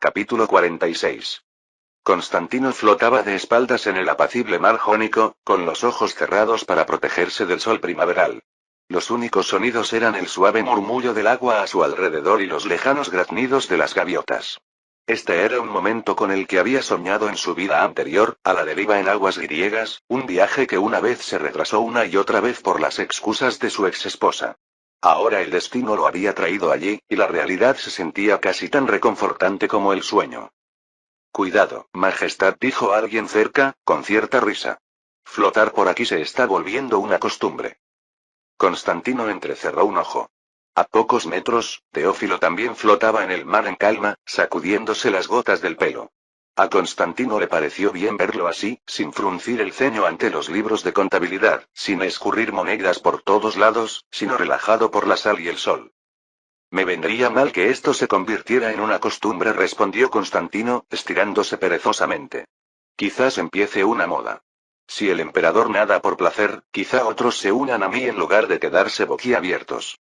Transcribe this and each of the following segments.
Capítulo 46. Constantino flotaba de espaldas en el apacible mar Jónico, con los ojos cerrados para protegerse del sol primaveral. Los únicos sonidos eran el suave murmullo del agua a su alrededor y los lejanos graznidos de las gaviotas. Este era un momento con el que había soñado en su vida anterior, a la deriva en aguas griegas, un viaje que una vez se retrasó una y otra vez por las excusas de su exesposa. Ahora el destino lo había traído allí, y la realidad se sentía casi tan reconfortante como el sueño. Cuidado, Majestad, dijo alguien cerca, con cierta risa. Flotar por aquí se está volviendo una costumbre. Constantino entrecerró un ojo. A pocos metros, Teófilo también flotaba en el mar en calma, sacudiéndose las gotas del pelo. A Constantino le pareció bien verlo así, sin fruncir el ceño ante los libros de contabilidad, sin escurrir monedas por todos lados, sino relajado por la sal y el sol. Me vendría mal que esto se convirtiera en una costumbre, respondió Constantino, estirándose perezosamente. Quizás empiece una moda. Si el emperador nada por placer, quizá otros se unan a mí en lugar de quedarse boquiabiertos.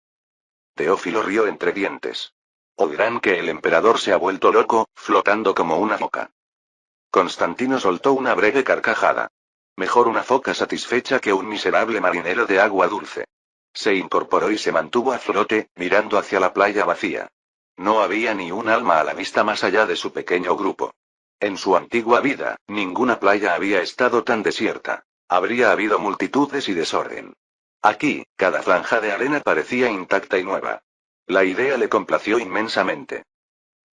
Teófilo rió entre dientes. O dirán que el emperador se ha vuelto loco, flotando como una foca. Constantino soltó una breve carcajada. Mejor una foca satisfecha que un miserable marinero de agua dulce. Se incorporó y se mantuvo a flote, mirando hacia la playa vacía. No había ni un alma a la vista más allá de su pequeño grupo. En su antigua vida, ninguna playa había estado tan desierta. Habría habido multitudes y desorden. Aquí, cada franja de arena parecía intacta y nueva. La idea le complació inmensamente.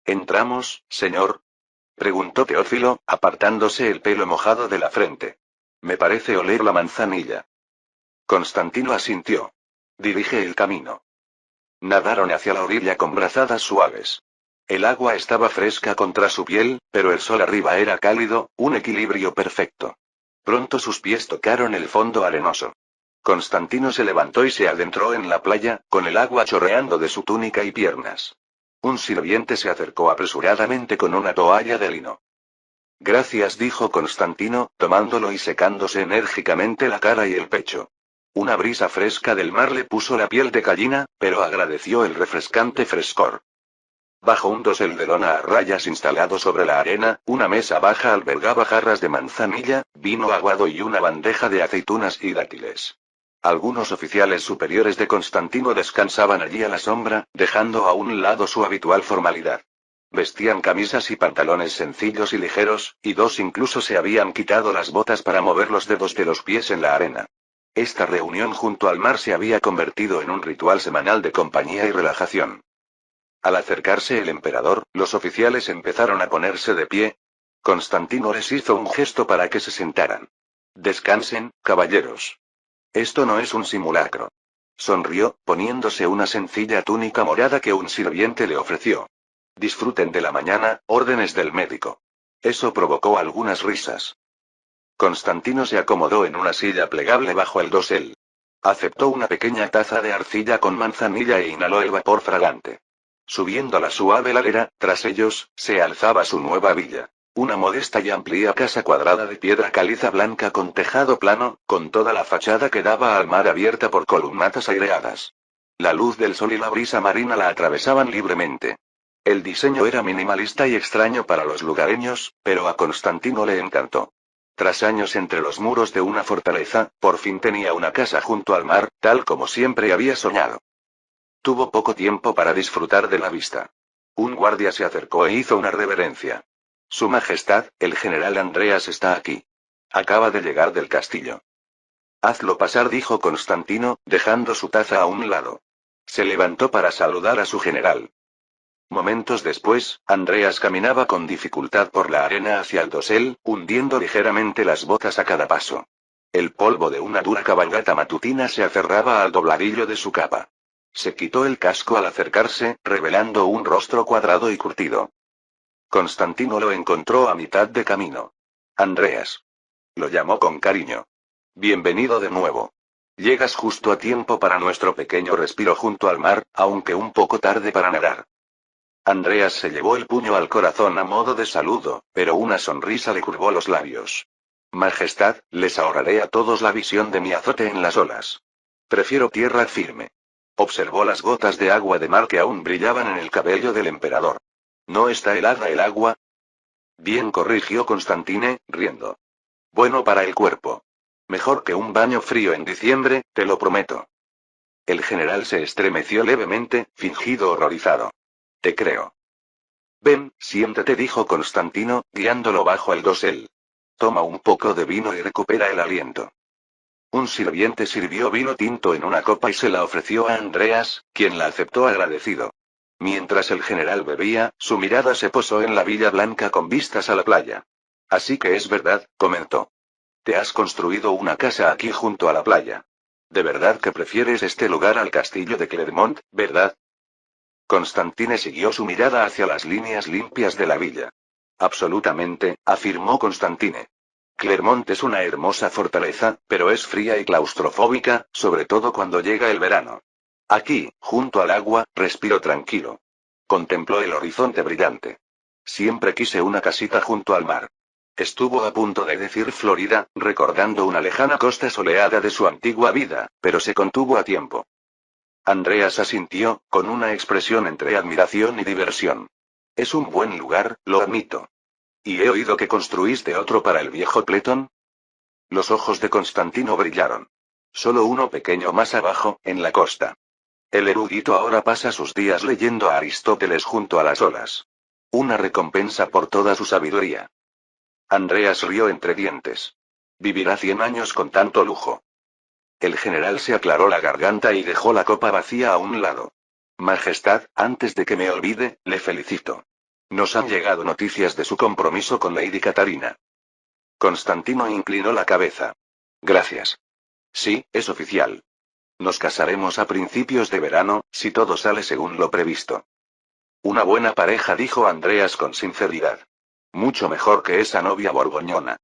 ¿Entramos, señor?, preguntó Teófilo, apartándose el pelo mojado de la frente. Me parece oler la manzanilla. Constantino asintió. Dirige el camino. Nadaron hacia la orilla con brazadas suaves. El agua estaba fresca contra su piel, pero el sol arriba era cálido, un equilibrio perfecto. Pronto sus pies tocaron el fondo arenoso. Constantino se levantó y se adentró en la playa, con el agua chorreando de su túnica y piernas. Un sirviente se acercó apresuradamente con una toalla de lino. Gracias, dijo Constantino, tomándolo y secándose enérgicamente la cara y el pecho. Una brisa fresca del mar le puso la piel de gallina, pero agradeció el refrescante frescor. Bajo un dosel de lona a rayas instalado sobre la arena, una mesa baja albergaba jarras de manzanilla, vino aguado y una bandeja de aceitunas y dátiles. Algunos oficiales superiores de Constantino descansaban allí a la sombra, dejando a un lado su habitual formalidad. Vestían camisas y pantalones sencillos y ligeros, y dos incluso se habían quitado las botas para mover los dedos de los pies en la arena. Esta reunión junto al mar se había convertido en un ritual semanal de compañía y relajación. Al acercarse el emperador, los oficiales empezaron a ponerse de pie. Constantino les hizo un gesto para que se sentaran. Descansen, caballeros. Esto no es un simulacro. Sonrió, poniéndose una sencilla túnica morada que un sirviente le ofreció. Disfruten de la mañana, órdenes del médico. Eso provocó algunas risas. Constantino se acomodó en una silla plegable bajo el dosel. Aceptó una pequeña taza de arcilla con manzanilla e inhaló el vapor fragante. Subiendo la suave ladera, tras ellos, se alzaba su nueva villa. Una modesta y amplia casa cuadrada de piedra caliza blanca con tejado plano, con toda la fachada que daba al mar abierta por columnatas aireadas. La luz del sol y la brisa marina la atravesaban libremente. El diseño era minimalista y extraño para los lugareños, pero a Constantino le encantó. Tras años entre los muros de una fortaleza, por fin tenía una casa junto al mar, tal como siempre había soñado. Tuvo poco tiempo para disfrutar de la vista. Un guardia se acercó e hizo una reverencia. Su Majestad, el general Andreas está aquí. Acaba de llegar del castillo. Hazlo pasar, dijo Constantino, dejando su taza a un lado. Se levantó para saludar a su general. Momentos después, Andreas caminaba con dificultad por la arena hacia el dosel, hundiendo ligeramente las botas a cada paso. El polvo de una dura cabalgata matutina se aferraba al dobladillo de su capa. Se quitó el casco al acercarse, revelando un rostro cuadrado y curtido. Constantino lo encontró a mitad de camino. Andreas. Lo llamó con cariño. Bienvenido de nuevo. Llegas justo a tiempo para nuestro pequeño respiro junto al mar, aunque un poco tarde para nadar. Andreas se llevó el puño al corazón a modo de saludo, pero una sonrisa le curvó los labios. Majestad, les ahorraré a todos la visión de mi azote en las olas. Prefiero tierra firme. Observó las gotas de agua de mar que aún brillaban en el cabello del emperador. ¿No está helada el agua? Bien, corrigió Constantine, riendo. Bueno para el cuerpo. Mejor que un baño frío en diciembre, te lo prometo. El general se estremeció levemente, fingido horrorizado. Te creo. Ven, siéntate, dijo Constantino, guiándolo bajo el dosel. Toma un poco de vino y recupera el aliento. Un sirviente sirvió vino tinto en una copa y se la ofreció a Andreas, quien la aceptó agradecido. Mientras el general bebía, su mirada se posó en la Villa Blanca con vistas a la playa. Así que es verdad, comentó. Te has construido una casa aquí junto a la playa. De verdad que prefieres este lugar al castillo de Clermont, ¿verdad? Constantine siguió su mirada hacia las líneas limpias de la villa. Absolutamente, afirmó Constantine. Clermont es una hermosa fortaleza, pero es fría y claustrofóbica, sobre todo cuando llega el verano. Aquí, junto al agua, respiro tranquilo. Contempló el horizonte brillante. Siempre quise una casita junto al mar. Estuvo a punto de decir Florida, recordando una lejana costa soleada de su antigua vida, pero se contuvo a tiempo. Andreas asintió, con una expresión entre admiración y diversión. Es un buen lugar, lo admito. ¿Y he oído que construiste otro para el viejo Pletón? Los ojos de Constantino brillaron. Solo uno pequeño más abajo, en la costa. El erudito ahora pasa sus días leyendo a Aristóteles junto a las olas. Una recompensa por toda su sabiduría. Andreas rió entre dientes. Vivirá 100 años con tanto lujo. El general se aclaró la garganta y dejó la copa vacía a un lado. Majestad, antes de que me olvide, le felicito. Nos han llegado noticias de su compromiso con Lady Catarina. Constantino inclinó la cabeza. Gracias. Sí, es oficial. Nos casaremos a principios de verano, si todo sale según lo previsto. Una buena pareja, dijo Andreas con sinceridad. Mucho mejor que esa novia borgoñona.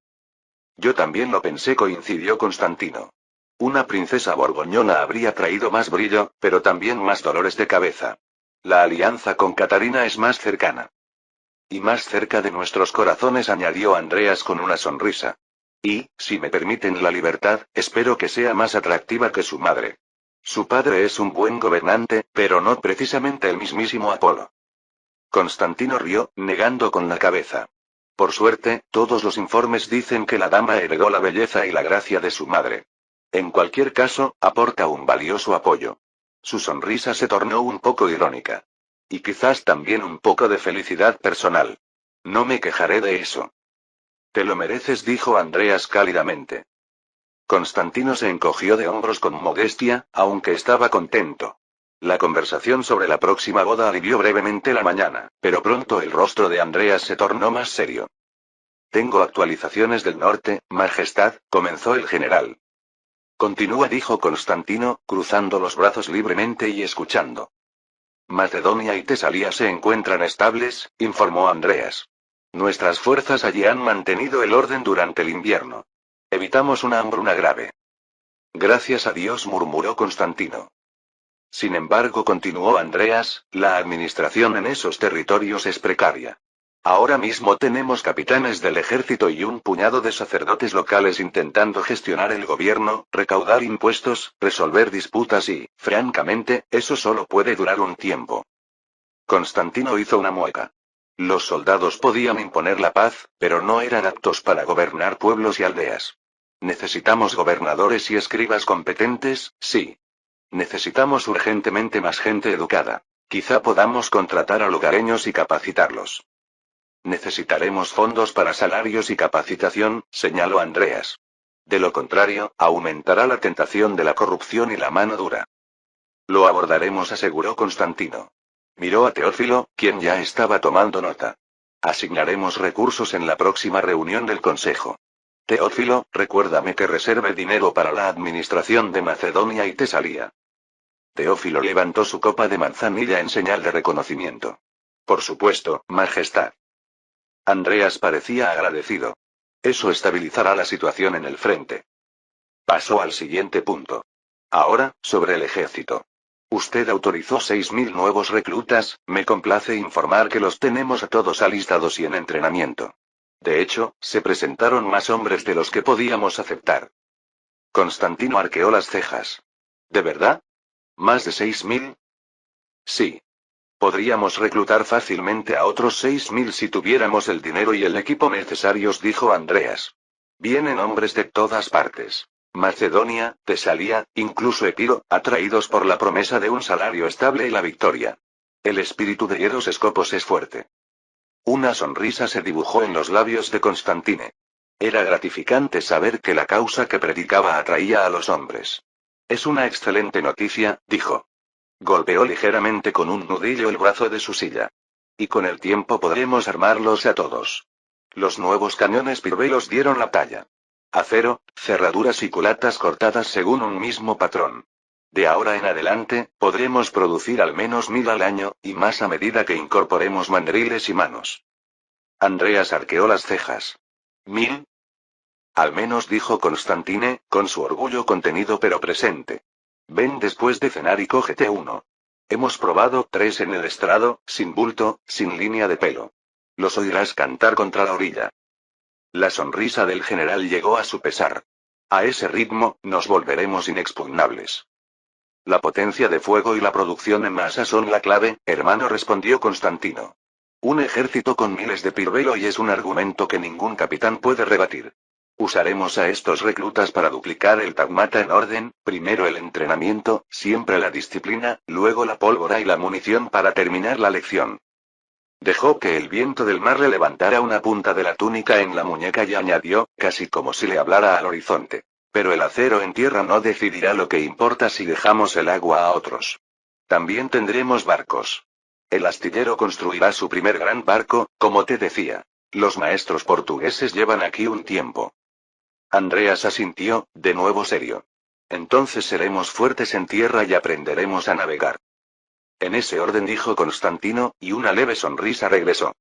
Yo también lo pensé, coincidió Constantino. Una princesa borgoñona habría traído más brillo, pero también más dolores de cabeza. La alianza con Catarina es más cercana. Y más cerca de nuestros corazones, añadió Andreas con una sonrisa. Y, si me permiten la libertad, espero que sea más atractiva que su madre. Su padre es un buen gobernante, pero no precisamente el mismísimo Apolo. Constantino rió, negando con la cabeza. Por suerte, todos los informes dicen que la dama heredó la belleza y la gracia de su madre. En cualquier caso, aporta un valioso apoyo. Su sonrisa se tornó un poco irónica. Y quizás también un poco de felicidad personal. No me quejaré de eso. Te lo mereces, dijo Andreas cálidamente. Constantino se encogió de hombros con modestia, aunque estaba contento. La conversación sobre la próxima boda alivió brevemente la mañana, pero pronto el rostro de Andreas se tornó más serio. Tengo actualizaciones del norte, Majestad, comenzó el general. Continúa, dijo Constantino, cruzando los brazos libremente y escuchando. Macedonia y Tesalia se encuentran estables, informó Andreas. Nuestras fuerzas allí han mantenido el orden durante el invierno. Evitamos una hambruna grave. Gracias a Dios, murmuró Constantino. Sin embargo, continuó Andreas, la administración en esos territorios es precaria. Ahora mismo tenemos capitanes del ejército y un puñado de sacerdotes locales intentando gestionar el gobierno, recaudar impuestos, resolver disputas y, francamente, eso solo puede durar un tiempo. Constantino hizo una mueca. Los soldados podían imponer la paz, pero no eran aptos para gobernar pueblos y aldeas. Necesitamos gobernadores y escribas competentes, sí. Necesitamos urgentemente más gente educada. Quizá podamos contratar a lugareños y capacitarlos. Necesitaremos fondos para salarios y capacitación, señaló Andreas. De lo contrario, aumentará la tentación de la corrupción y la mano dura. Lo abordaremos, aseguró Constantino. Miró a Teófilo, quien ya estaba tomando nota. Asignaremos recursos en la próxima reunión del Consejo. Teófilo, recuérdame que reserve dinero para la administración de Macedonia y Tesalia. Teófilo levantó su copa de manzanilla en señal de reconocimiento. Por supuesto, Majestad. Andreas parecía agradecido. Eso estabilizará la situación en el frente. Pasó al siguiente punto. Ahora, sobre el ejército. Usted autorizó 6.000 nuevos reclutas, me complace informar que los tenemos a todos alistados y en entrenamiento. De hecho, se presentaron más hombres de los que podíamos aceptar. Constantino arqueó las cejas. ¿De verdad? ¿Más de 6.000? Sí. Podríamos reclutar fácilmente a otros 6.000 si tuviéramos el dinero y el equipo necesarios, dijo Andreas. Vienen hombres de todas partes. Macedonia, Tesalia, incluso Epiro, atraídos por la promesa de un salario estable y la victoria. El espíritu de Hieros Escopos es fuerte. Una sonrisa se dibujó en los labios de Constantine. Era gratificante saber que la causa que predicaba atraía a los hombres. Es una excelente noticia, dijo. Golpeó ligeramente con un nudillo el brazo de su silla. Y con el tiempo podremos armarlos a todos. Los nuevos cañones Pirbelos dieron la talla. Acero, cerraduras y culatas cortadas según un mismo patrón. De ahora en adelante, podremos producir al menos 1.000 al año, y más a medida que incorporemos mandriles y manos. Andreas arqueó las cejas. ¿1.000? Al menos, dijo Constantine, con su orgullo contenido pero presente. Ven después de cenar y cógete uno. Hemos probado 3 en el estrado, sin bulto, sin línea de pelo. Los oirás cantar contra la orilla. La sonrisa del general llegó a su pesar. A ese ritmo, nos volveremos inexpugnables. La potencia de fuego y la producción en masa son la clave, hermano, respondió Constantino. Un ejército con miles de Pirbelo y es un argumento que ningún capitán puede rebatir. Usaremos a estos reclutas para duplicar el tagmata en orden, primero el entrenamiento, siempre la disciplina, luego la pólvora y la munición para terminar la lección. Dejó que el viento del mar le levantara una punta de la túnica en la muñeca y añadió, casi como si le hablara al horizonte. Pero el acero en tierra no decidirá lo que importa si dejamos el agua a otros. También tendremos barcos. El astillero construirá su primer gran barco, como te decía. Los maestros portugueses llevan aquí un tiempo. Andreas asintió, de nuevo serio. Entonces seremos fuertes en tierra y aprenderemos a navegar. En ese orden, dijo Constantino, y una leve sonrisa regresó.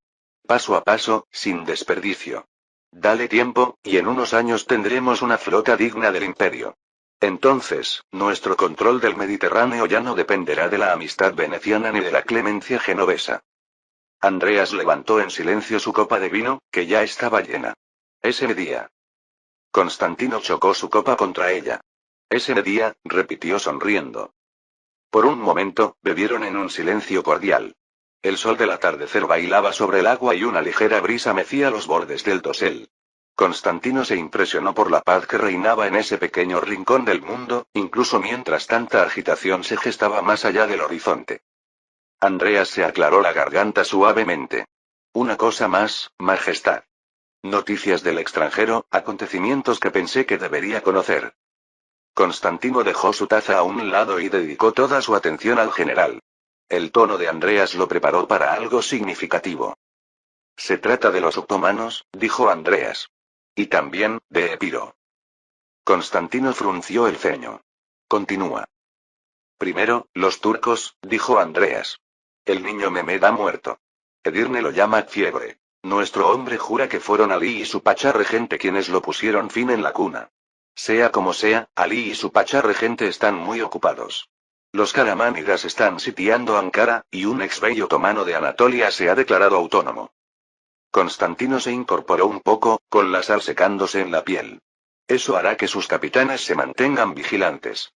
Paso a paso, sin desperdicio. Dale tiempo, y en unos años tendremos una flota digna del imperio. Entonces, nuestro control del Mediterráneo ya no dependerá de la amistad veneciana ni de la clemencia genovesa. Andreas levantó en silencio su copa de vino, que ya estaba llena. Ese día. Constantino chocó su copa contra ella. Ese día, repitió sonriendo. Por un momento, bebieron en un silencio cordial. El sol del atardecer bailaba sobre el agua y una ligera brisa mecía los bordes del dosel. Constantino se impresionó por la paz que reinaba en ese pequeño rincón del mundo, incluso mientras tanta agitación se gestaba más allá del horizonte. Andreas se aclaró la garganta suavemente. Una cosa más, Majestad. Noticias del extranjero, acontecimientos que pensé que debería conocer. Constantino dejó su taza a un lado y dedicó toda su atención al general. El tono de Andreas lo preparó para algo significativo. Se trata de los otomanos, dijo Andreas. Y también, de Epiro. Constantino frunció el ceño. Continúa. Primero, los turcos, dijo Andreas. El niño Mehmed ha muerto. Edirne lo llama fiebre. Nuestro hombre jura que fueron Ali y su pachá regente quienes lo pusieron fin en la cuna. Sea como sea, Ali y su pachá regente están muy ocupados. Los karamánidas están sitiando Ankara, y un ex-bey otomano de Anatolia se ha declarado autónomo. Constantino se incorporó un poco, con la sal secándose en la piel. Eso hará que sus capitanes se mantengan vigilantes.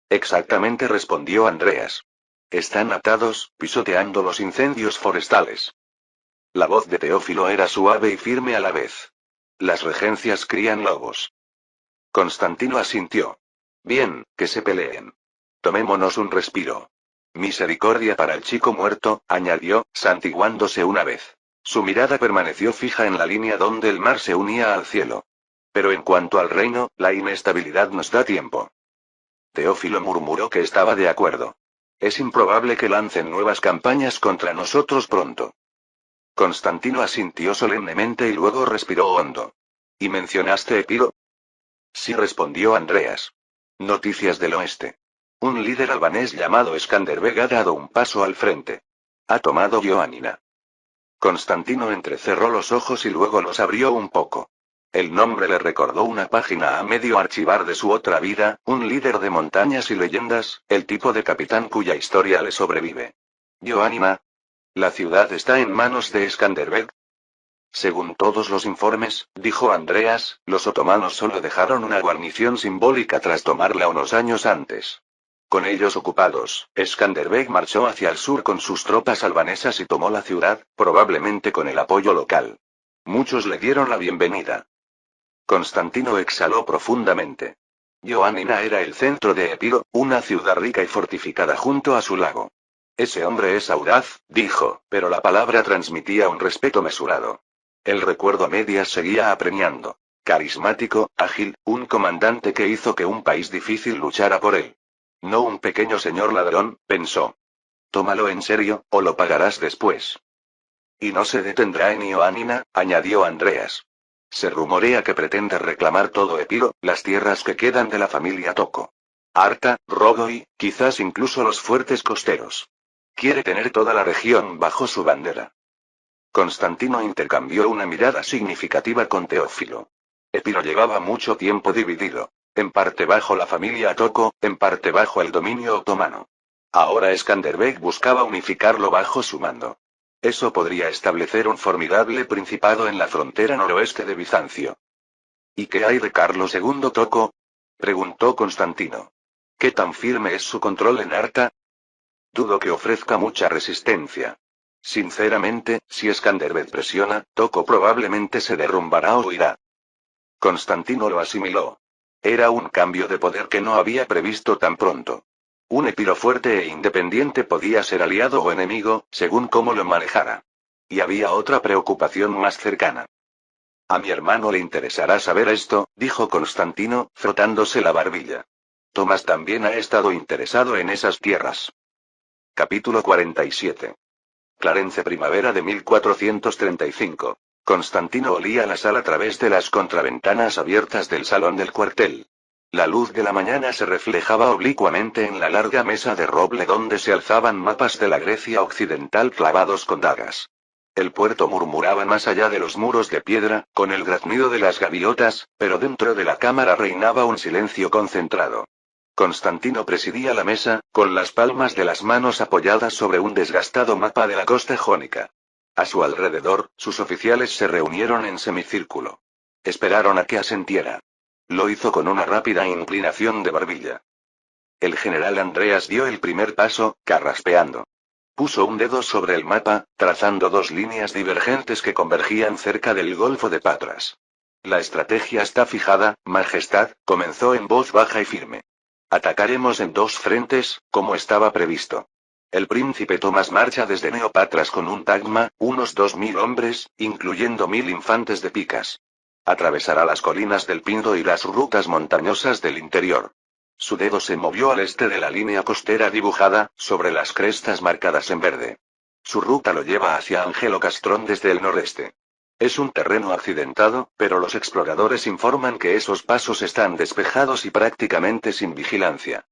Exactamente, respondió Andreas. Están atados, pisoteando los incendios forestales. La voz de Teófilo era suave y firme a la vez. Las regencias crían lobos. Constantino asintió. Bien, que se peleen. Tomémonos un respiro. Misericordia para el chico muerto, añadió, santiguándose una vez. Su mirada permaneció fija en la línea donde el mar se unía al cielo. Pero en cuanto al reino, la inestabilidad nos da tiempo. Teófilo murmuró que estaba de acuerdo. Es improbable que lancen nuevas campañas contra nosotros pronto. Constantino asintió solemnemente y luego respiró hondo. ¿Y mencionaste Epiro? Sí, respondió Andreas. Noticias del oeste. Un líder albanés llamado Skanderbeg ha dado un paso al frente. Ha tomado Ioánina. Constantino entrecerró los ojos y luego los abrió un poco. El nombre le recordó una página a medio archivar de su otra vida, un líder de montañas y leyendas, el tipo de capitán cuya historia le sobrevive. Ioánina. ¿La ciudad está en manos de Skanderbeg? Según todos los informes, dijo Andreas, los otomanos solo dejaron una guarnición simbólica tras tomarla unos años antes. Con ellos ocupados, Skanderbeg marchó hacia el sur con sus tropas albanesas y tomó la ciudad, probablemente con el apoyo local. Muchos le dieron la bienvenida. Constantino exhaló profundamente. Ioánina era el centro de Epiro, una ciudad rica y fortificada junto a su lago. Ese hombre es audaz, dijo, pero la palabra transmitía un respeto mesurado. El recuerdo a medias seguía apremiando. Carismático, ágil, un comandante que hizo que un país difícil luchara por él. No un pequeño señor ladrón, pensó. Tómalo en serio, o lo pagarás después. Y no se detendrá en Ioánina, añadió Andreas. Se rumorea que pretende reclamar todo Epiro, las tierras que quedan de la familia Toco. Arta, Rodo y, quizás incluso los fuertes costeros. Quiere tener toda la región bajo su bandera. Constantino intercambió una mirada significativa con Teófilo. Epiro llevaba mucho tiempo dividido. En parte bajo la familia Toco, en parte bajo el dominio otomano. Ahora Skanderbeg buscaba unificarlo bajo su mando. Eso podría establecer un formidable principado en la frontera noroeste de Bizancio. ¿Y qué hay de Carlos II Toco? Preguntó Constantino. ¿Qué tan firme es su control en Arta? Dudo que ofrezca mucha resistencia. Sinceramente, si Skanderbeg presiona, Toco probablemente se derrumbará o huirá. Constantino lo asimiló. Era un cambio de poder que no había previsto tan pronto. Un Epiro fuerte e independiente podía ser aliado o enemigo, según cómo lo manejara. Y había otra preocupación más cercana. A mi hermano le interesará saber esto, dijo Constantino, frotándose la barbilla. Tomás también ha estado interesado en esas tierras. Capítulo 47. Clarence primavera de 1435. Constantino olía la sal a través de las contraventanas abiertas del salón del cuartel. La luz de la mañana se reflejaba oblicuamente en la larga mesa de roble donde se alzaban mapas de la Grecia occidental clavados con dagas. El puerto murmuraba más allá de los muros de piedra, con el graznido de las gaviotas, pero dentro de la cámara reinaba un silencio concentrado. Constantino presidía la mesa, con las palmas de las manos apoyadas sobre un desgastado mapa de la costa jónica. A su alrededor, sus oficiales se reunieron en semicírculo. Esperaron a que asentiera. Lo hizo con una rápida inclinación de barbilla. El general Andreas dio el primer paso, carraspeando. Puso un dedo sobre el mapa, trazando dos líneas divergentes que convergían cerca del Golfo de Patras. La estrategia está fijada, Majestad, comenzó en voz baja y firme. Atacaremos en dos frentes, como estaba previsto. El príncipe Tomás marcha desde Neopatras con un tagma, unos 2000 hombres, incluyendo 1000 infantes de picas. Atravesará las colinas del Pindo y las rutas montañosas del interior. Su dedo se movió al este de la línea costera dibujada, sobre las crestas marcadas en verde. Su ruta lo lleva hacia Angelo Castrón desde el noreste. Es un terreno accidentado, pero los exploradores informan que esos pasos están despejados y prácticamente sin vigilancia.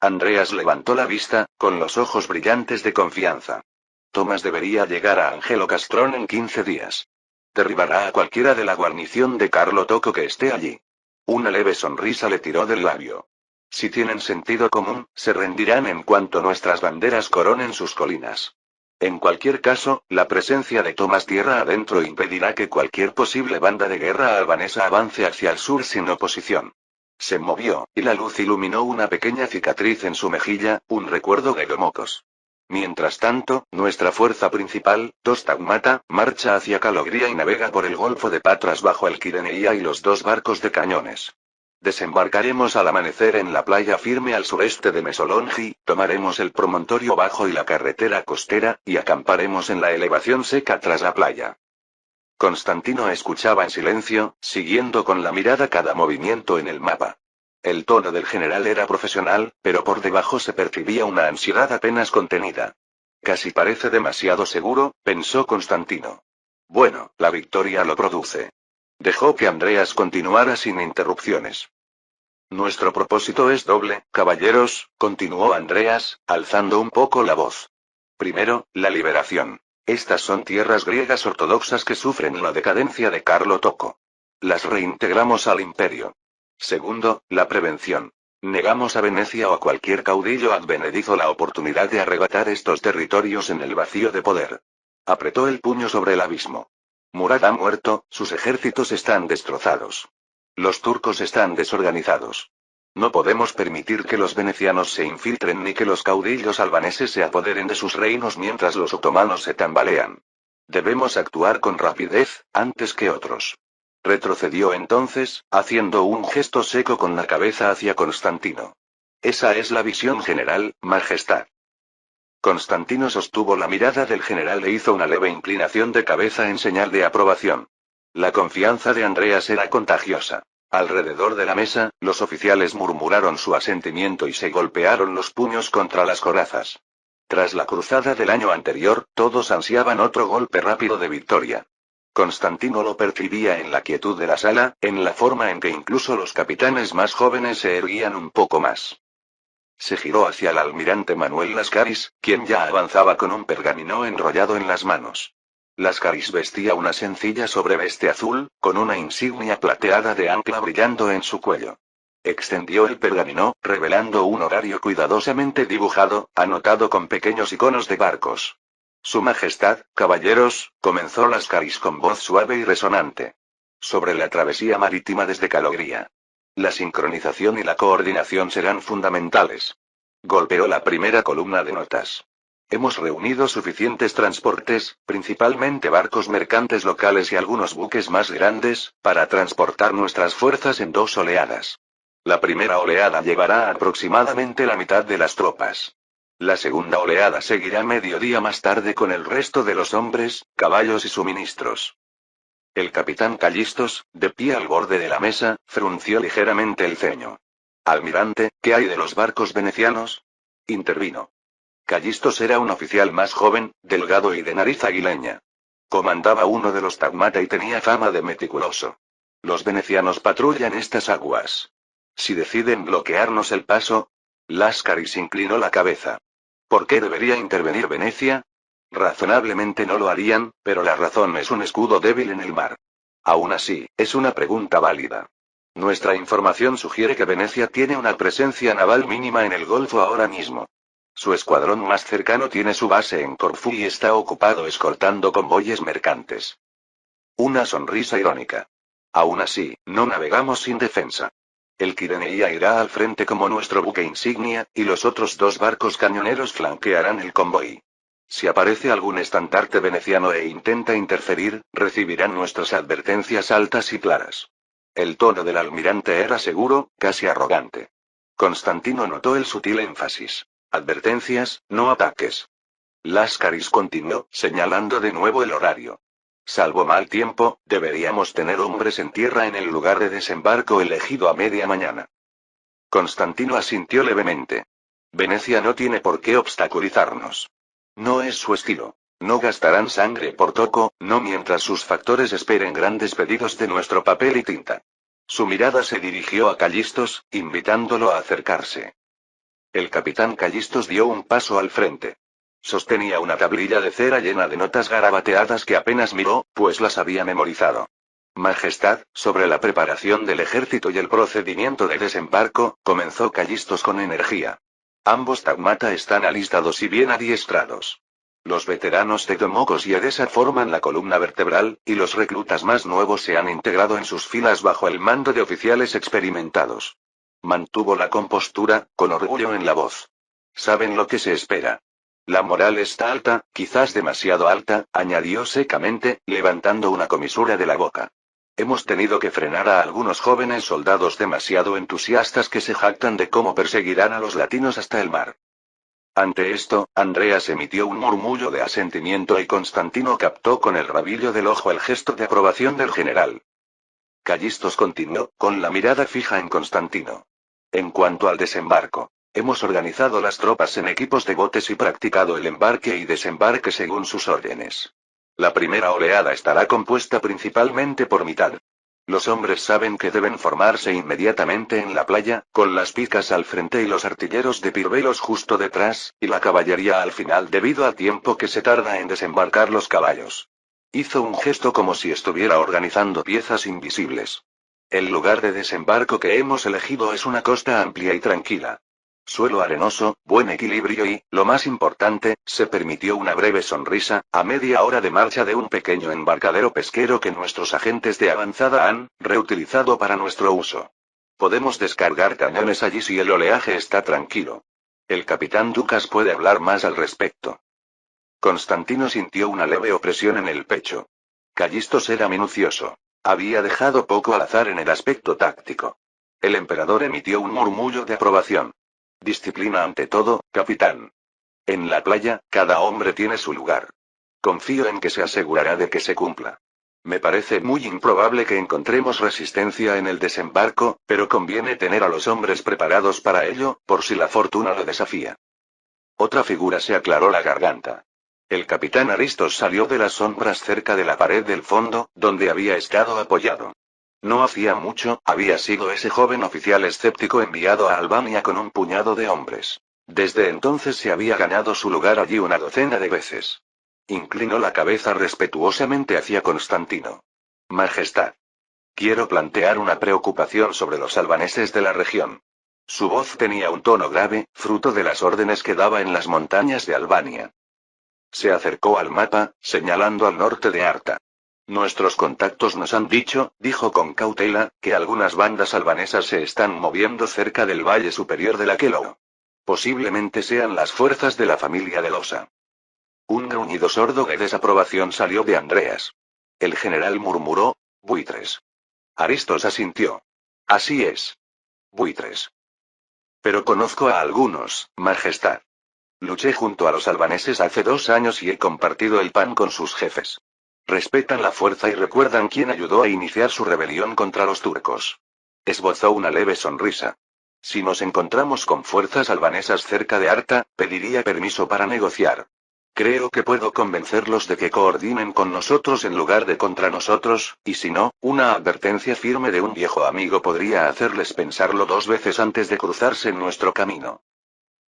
Andreas levantó la vista, con los ojos brillantes de confianza. Tomás debería llegar a Angelo Castrón en 15 días. Derribará a cualquiera de la guarnición de Carlo Toco que esté allí. Una leve sonrisa le tiró del labio. Si tienen sentido común, se rendirán en cuanto nuestras banderas coronen sus colinas. En cualquier caso, la presencia de Tomás tierra adentro impedirá que cualquier posible banda de guerra albanesa avance hacia el sur sin oposición. Se movió, y la luz iluminó una pequeña cicatriz en su mejilla, un recuerdo de Domocos. Mientras tanto, nuestra fuerza principal, Tostagmata, marcha hacia Calogría y navega por el Golfo de Patras bajo el Kireneia y los dos barcos de cañones. Desembarcaremos al amanecer en la playa firme al sureste de Mesolongi, tomaremos el promontorio bajo y la carretera costera, y acamparemos en la elevación seca tras la playa. Constantino escuchaba en silencio, siguiendo con la mirada cada movimiento en el mapa. El tono del general era profesional, pero por debajo se percibía una ansiedad apenas contenida. Casi parece demasiado seguro, pensó Constantino. Bueno, la victoria lo produce. Dejó que Andreas continuara sin interrupciones. Nuestro propósito es doble, caballeros, continuó Andreas, alzando un poco la voz. Primero, la liberación. Estas son tierras griegas ortodoxas que sufren la decadencia de Carlo Toco. Las reintegramos al imperio. Segundo, la prevención. Negamos a Venecia o a cualquier caudillo advenedizo la oportunidad de arrebatar estos territorios en el vacío de poder. Apretó el puño sobre el abismo. Murad ha muerto, sus ejércitos están destrozados. Los turcos están desorganizados. No podemos permitir que los venecianos se infiltren ni que los caudillos albaneses se apoderen de sus reinos mientras los otomanos se tambalean. Debemos actuar con rapidez, antes que otros. Retrocedió entonces, haciendo un gesto seco con la cabeza hacia Constantino. Esa es la visión general, Majestad. Constantino sostuvo la mirada del general e hizo una leve inclinación de cabeza en señal de aprobación. La confianza de Andreas era contagiosa. Alrededor de la mesa, los oficiales murmuraron su asentimiento y se golpearon los puños contra las corazas. Tras la cruzada del año anterior, todos ansiaban otro golpe rápido de victoria. Constantino lo percibía en la quietud de la sala, en la forma en que incluso los capitanes más jóvenes se erguían un poco más. Se giró hacia el almirante Manuel Lascaris, quien ya avanzaba con un pergamino enrollado en las manos. Lascaris vestía una sencilla sobreveste azul, con una insignia plateada de ancla brillando en su cuello. Extendió el pergamino, revelando un horario cuidadosamente dibujado, anotado con pequeños iconos de barcos. Su Majestad, caballeros, comenzó Lascaris con voz suave y resonante. Sobre la travesía marítima desde Calogria. La sincronización y la coordinación serán fundamentales. Golpeó la primera columna de notas. Hemos reunido suficientes transportes, principalmente barcos mercantes locales y algunos buques más grandes, para transportar nuestras fuerzas en 2 oleadas. La primera oleada llevará aproximadamente la mitad de las tropas. La segunda oleada seguirá medio día más tarde con el resto de los hombres, caballos y suministros. El capitán Callistos, de pie al borde de la mesa, frunció ligeramente el ceño. Almirante, ¿qué hay de los barcos venecianos? Intervino. Callistos era un oficial más joven, delgado y de nariz aguileña. Comandaba uno de los Tagmata y tenía fama de meticuloso. Los venecianos patrullan estas aguas. Si deciden bloquearnos el paso. Lascaris inclinó la cabeza. ¿Por qué debería intervenir Venecia? Razonablemente no lo harían, pero la razón es un escudo débil en el mar. Aún así, es una pregunta válida. Nuestra información sugiere que Venecia tiene una presencia naval mínima en el Golfo ahora mismo. Su escuadrón más cercano tiene su base en Corfú y está ocupado escoltando convoyes mercantes. Una sonrisa irónica. Aún así, no navegamos sin defensa. El Quireneia irá al frente como nuestro buque insignia, y los otros 2 barcos cañoneros flanquearán el convoy. Si aparece algún estandarte veneciano e intenta interferir, recibirán nuestras advertencias altas y claras. El tono del almirante era seguro, casi arrogante. Constantino notó el sutil énfasis. Advertencias, no ataques. Lascaris continuó, señalando de nuevo el horario. Salvo mal tiempo, deberíamos tener hombres en tierra en el lugar de desembarco elegido a media mañana. Constantino asintió levemente. Venecia no tiene por qué obstaculizarnos. No es su estilo. No gastarán sangre por Toco, no mientras sus factores esperen grandes pedidos de nuestro papel y tinta. Su mirada se dirigió a Callistos, invitándolo a acercarse. El capitán Callistos dio un paso al frente. Sostenía una tablilla de cera llena de notas garabateadas que apenas miró, pues las había memorizado. Majestad, sobre la preparación del ejército y el procedimiento de desembarco, comenzó Callistos con energía. Ambos Tagmata están alistados y bien adiestrados. Los veteranos de Domocos y Edesa forman la columna vertebral, y los reclutas más nuevos se han integrado en sus filas bajo el mando de oficiales experimentados. Mantuvo la compostura, con orgullo en la voz. Saben lo que se espera. La moral está alta, quizás demasiado alta, añadió secamente, levantando una comisura de la boca. Hemos tenido que frenar a algunos jóvenes soldados demasiado entusiastas que se jactan de cómo perseguirán a los latinos hasta el mar. Ante esto, Andreas emitió un murmullo de asentimiento y Constantino captó con el rabillo del ojo el gesto de aprobación del general. Callistos continuó, con la mirada fija en Constantino. En cuanto al desembarco, hemos organizado las tropas en equipos de botes y practicado el embarque y desembarque según sus órdenes. La primera oleada estará compuesta principalmente por mitad. Los hombres saben que deben formarse inmediatamente en la playa, con las picas al frente y los artilleros de pirbelos justo detrás, y la caballería al final debido al tiempo que se tarda en desembarcar los caballos. Hizo un gesto como si estuviera organizando piezas invisibles. El lugar de desembarco que hemos elegido es una costa amplia y tranquila. Suelo arenoso, buen equilibrio y, lo más importante, se permitió una breve sonrisa, a media hora de marcha de un pequeño embarcadero pesquero que nuestros agentes de avanzada han reutilizado para nuestro uso. Podemos descargar cañones allí si el oleaje está tranquilo. El capitán Ducas puede hablar más al respecto. Constantino sintió una leve opresión en el pecho. Callistos era minucioso. Había dejado poco al azar en el aspecto táctico. El emperador emitió un murmullo de aprobación. Disciplina ante todo, capitán. En la playa, cada hombre tiene su lugar. Confío en que se asegurará de que se cumpla. Me parece muy improbable que encontremos resistencia en el desembarco, pero conviene tener a los hombres preparados para ello, por si la fortuna lo desafía. Otra figura se aclaró la garganta. El capitán Aristos salió de las sombras cerca de la pared del fondo, donde había estado apoyado. No hacía mucho, había sido ese joven oficial escéptico enviado a Albania con un puñado de hombres. Desde entonces se había ganado su lugar allí una docena de veces. Inclinó la cabeza respetuosamente hacia Constantino. Majestad. Quiero plantear una preocupación sobre los albaneses de la región. Su voz tenía un tono grave, fruto de las órdenes que daba en las montañas de Albania. Se acercó al mapa, señalando al norte de Arta. Nuestros contactos nos han dicho, dijo con cautela, que algunas bandas albanesas se están moviendo cerca del valle superior del Aqueloo. Posiblemente sean las fuerzas de la familia de Losa. Un gruñido sordo de desaprobación salió de Andreas. El general murmuró, buitres. Aristos asintió. Así es. Buitres. Pero conozco a algunos, Majestad. Luché junto a los albaneses hace 2 años y he compartido el pan con sus jefes. Respetan la fuerza y recuerdan quién ayudó a iniciar su rebelión contra los turcos. Esbozó una leve sonrisa. Si nos encontramos con fuerzas albanesas cerca de Arta, pediría permiso para negociar. Creo que puedo convencerlos de que coordinen con nosotros en lugar de contra nosotros, y si no, una advertencia firme de un viejo amigo podría hacerles pensarlo 2 veces antes de cruzarse en nuestro camino.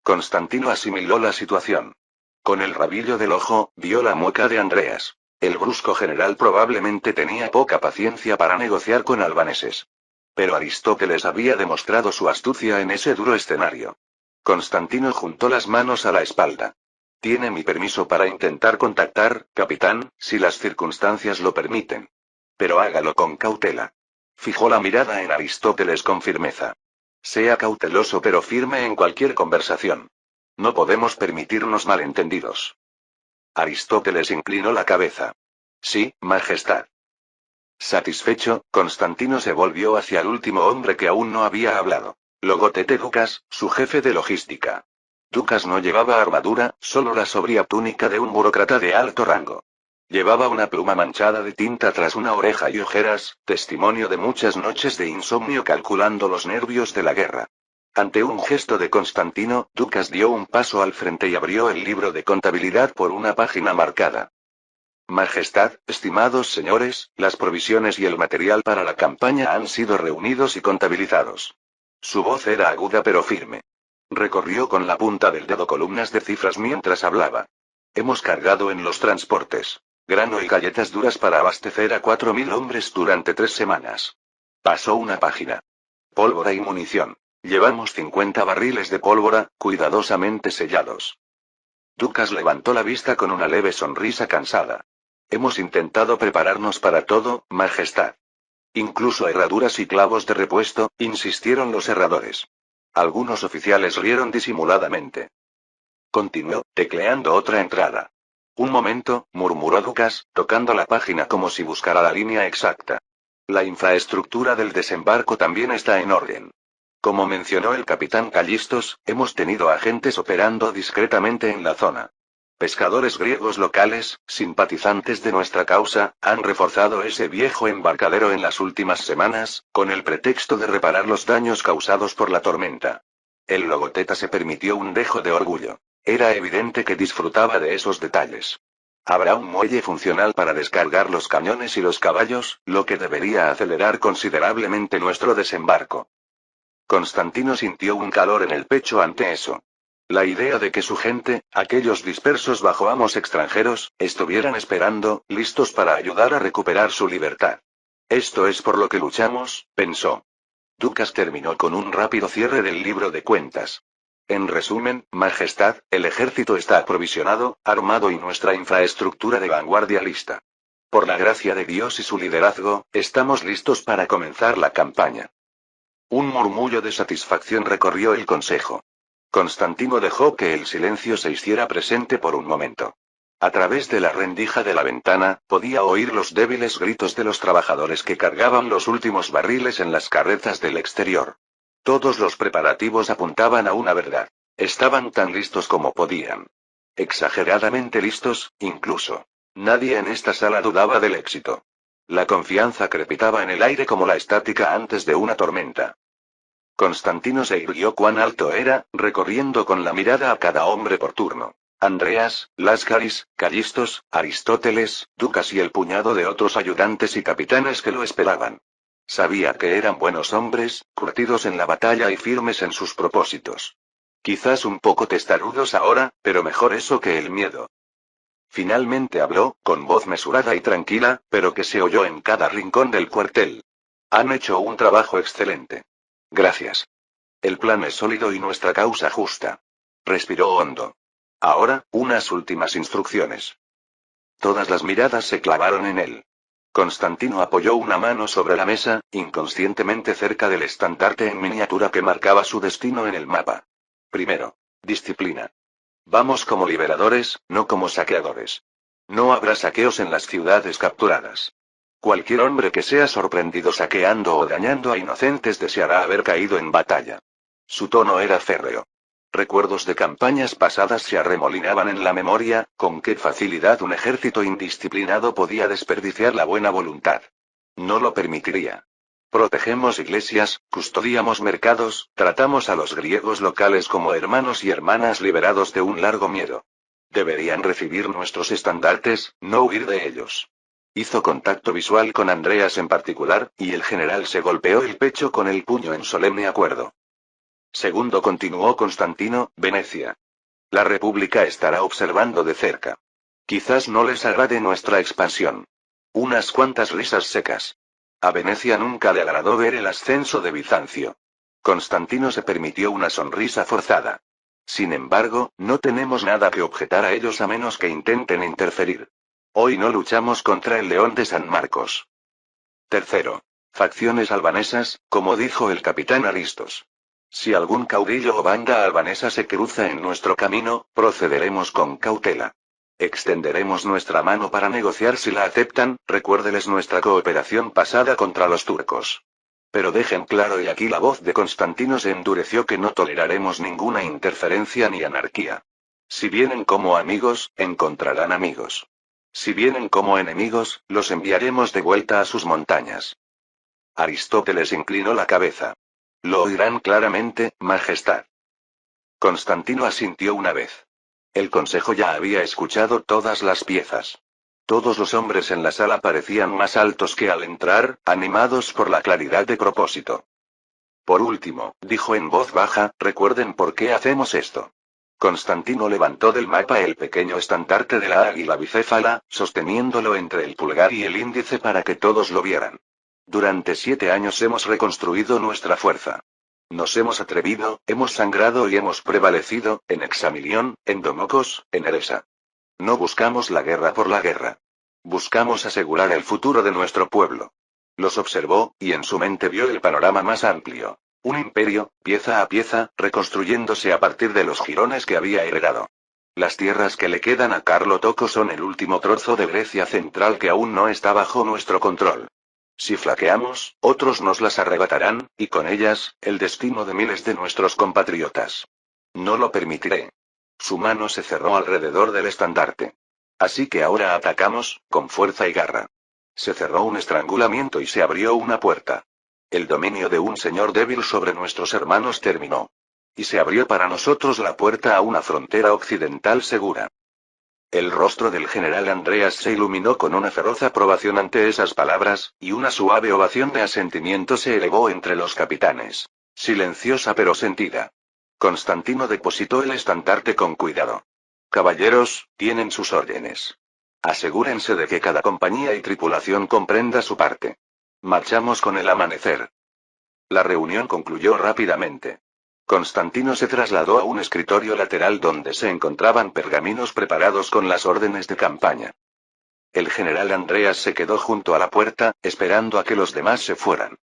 Constantino asimiló la situación. Con el rabillo del ojo, vio la mueca de Andreas. El brusco general probablemente tenía poca paciencia para negociar con albaneses. Pero Aristóteles había demostrado su astucia en ese duro escenario. Constantino juntó las manos a la espalda. Tiene mi permiso para intentar contactar, capitán, si las circunstancias lo permiten. Pero hágalo con cautela. Fijó la mirada en Aristóteles con firmeza. Sea cauteloso pero firme en cualquier conversación. No podemos permitirnos malentendidos. Aristóteles inclinó la cabeza. Sí, Majestad. Satisfecho, Constantino se volvió hacia el último hombre que aún no había hablado. Logotete Ducas, su jefe de logística. Ducas no llevaba armadura, solo la sobria túnica de un burócrata de alto rango. Llevaba una pluma manchada de tinta tras una oreja y ojeras, testimonio de muchas noches de insomnio calculando los nervios de la guerra. Ante un gesto de Constantino, Ducas dio un paso al frente y abrió el libro de contabilidad por una página marcada. Majestad, estimados señores, las provisiones y el material para la campaña han sido reunidos y contabilizados. Su voz era aguda pero firme. Recorrió con la punta del dedo columnas de cifras mientras hablaba. Hemos cargado en los transportes grano y galletas duras para abastecer a 4.000 hombres durante 3 semanas. Pasó una página. Pólvora y munición. Llevamos 50 barriles de pólvora, cuidadosamente sellados. Ducas levantó la vista con una leve sonrisa cansada. Hemos intentado prepararnos para todo, Majestad. Incluso herraduras y clavos de repuesto, insistieron los herradores. Algunos oficiales rieron disimuladamente. Continuó, tecleando otra entrada. Un momento, murmuró Ducas, tocando la página como si buscara la línea exacta. La infraestructura del desembarco también está en orden. Como mencionó el capitán Callistos, hemos tenido agentes operando discretamente en la zona. Pescadores griegos locales, simpatizantes de nuestra causa, han reforzado ese viejo embarcadero en las últimas semanas, con el pretexto de reparar los daños causados por la tormenta. El logoteta se permitió un dejo de orgullo. Era evidente que disfrutaba de esos detalles. Habrá un muelle funcional para descargar los cañones y los caballos, lo que debería acelerar considerablemente nuestro desembarco. Constantino sintió un calor en el pecho ante eso. La idea de que su gente, aquellos dispersos bajo amos extranjeros, estuvieran esperando, listos para ayudar a recuperar su libertad. Esto es por lo que luchamos, pensó. Ducas terminó con un rápido cierre del libro de cuentas. En resumen, Majestad, el ejército está aprovisionado, armado y nuestra infraestructura de vanguardia lista. Por la gracia de Dios y su liderazgo, estamos listos para comenzar la campaña. Un murmullo de satisfacción recorrió el consejo. Constantino dejó que el silencio se hiciera presente por un momento. A través de la rendija de la ventana, podía oír los débiles gritos de los trabajadores que cargaban los últimos barriles en las carretas del exterior. Todos los preparativos apuntaban a una verdad. Estaban tan listos como podían. Exageradamente listos, incluso. Nadie en esta sala dudaba del éxito. La confianza crepitaba en el aire como la estática antes de una tormenta. Constantino se irguió cuán alto era, recorriendo con la mirada a cada hombre por turno. Andreas, Láscaris, Callistos, Aristóteles, Ducas y el puñado de otros ayudantes y capitanes que lo esperaban. Sabía que eran buenos hombres, curtidos en la batalla y firmes en sus propósitos. Quizás un poco testarudos ahora, pero mejor eso que el miedo. Finalmente habló, con voz mesurada y tranquila, pero que se oyó en cada rincón del cuartel. Han hecho un trabajo excelente. Gracias. El plan es sólido y nuestra causa justa. Respiró hondo. Ahora, unas últimas instrucciones. Todas las miradas se clavaron en él. Constantino apoyó una mano sobre la mesa, inconscientemente cerca del estandarte en miniatura que marcaba su destino en el mapa. Primero, disciplina. Vamos como liberadores, no como saqueadores. No habrá saqueos en las ciudades capturadas. Cualquier hombre que sea sorprendido saqueando o dañando a inocentes deseará haber caído en batalla. Su tono era férreo. Recuerdos de campañas pasadas se arremolinaban en la memoria, con qué facilidad un ejército indisciplinado podía desperdiciar la buena voluntad. No lo permitiría. Protegemos iglesias, custodiamos mercados, tratamos a los griegos locales como hermanos y hermanas liberados de un largo miedo. Deberían recibir nuestros estandartes, no huir de ellos. Hizo contacto visual con Andreas en particular, y el general se golpeó el pecho con el puño en solemne acuerdo. Segundo, continuó Constantino, Venecia. La República estará observando de cerca. Quizás no les agrade nuestra expansión. Unas cuantas risas secas. A Venecia nunca le agradó ver el ascenso de Bizancio. Constantino se permitió una sonrisa forzada. Sin embargo, no tenemos nada que objetar a ellos a menos que intenten interferir. Hoy no luchamos contra el León de San Marcos. Tercero. Facciones albanesas, como dijo el capitán Aristos. Si algún caudillo o banda albanesa se cruza en nuestro camino, procederemos con cautela. Extenderemos nuestra mano para negociar si la aceptan, recuérdeles nuestra cooperación pasada contra los turcos. Pero dejen claro, y aquí la voz de Constantino se endureció, que no toleraremos ninguna interferencia ni anarquía. Si vienen como amigos, encontrarán amigos. Si vienen como enemigos, los enviaremos de vuelta a sus montañas. Aristóteles inclinó la cabeza. Lo oirán claramente, Majestad. Constantino asintió una vez. El consejo ya había escuchado todas las piezas. Todos los hombres en la sala parecían más altos que al entrar, animados por la claridad de propósito. Por último, dijo en voz baja, recuerden por qué hacemos esto. Constantino levantó del mapa el pequeño estandarte de la águila bicéfala, sosteniéndolo entre el pulgar y el índice para que todos lo vieran. Durante 7 años hemos reconstruido nuestra fuerza. Nos hemos atrevido, hemos sangrado y hemos prevalecido, en Examilión, en Domocos, en Eresa. No buscamos la guerra por la guerra. Buscamos asegurar el futuro de nuestro pueblo. Los observó, y en su mente vio el panorama más amplio. Un imperio, pieza a pieza, reconstruyéndose a partir de los jirones que había heredado. Las tierras que le quedan a Carlo Toco son el último trozo de Grecia central que aún no está bajo nuestro control. Si flaqueamos, otros nos las arrebatarán, y con ellas, el destino de miles de nuestros compatriotas. No lo permitiré. Su mano se cerró alrededor del estandarte. Así que ahora atacamos, con fuerza y garra. Se cerró un estrangulamiento y se abrió una puerta. El dominio de un señor débil sobre nuestros hermanos terminó. Y se abrió para nosotros la puerta a una frontera occidental segura. El rostro del general Andreas se iluminó con una feroz aprobación ante esas palabras, y una suave ovación de asentimiento se elevó entre los capitanes. Silenciosa pero sentida. Constantino depositó el estandarte con cuidado. Caballeros, tienen sus órdenes. Asegúrense de que cada compañía y tripulación comprenda su parte. Marchamos con el amanecer. La reunión concluyó rápidamente. Constantino se trasladó a un escritorio lateral donde se encontraban pergaminos preparados con las órdenes de campaña. El general Andreas se quedó junto a la puerta, esperando a que los demás se fueran.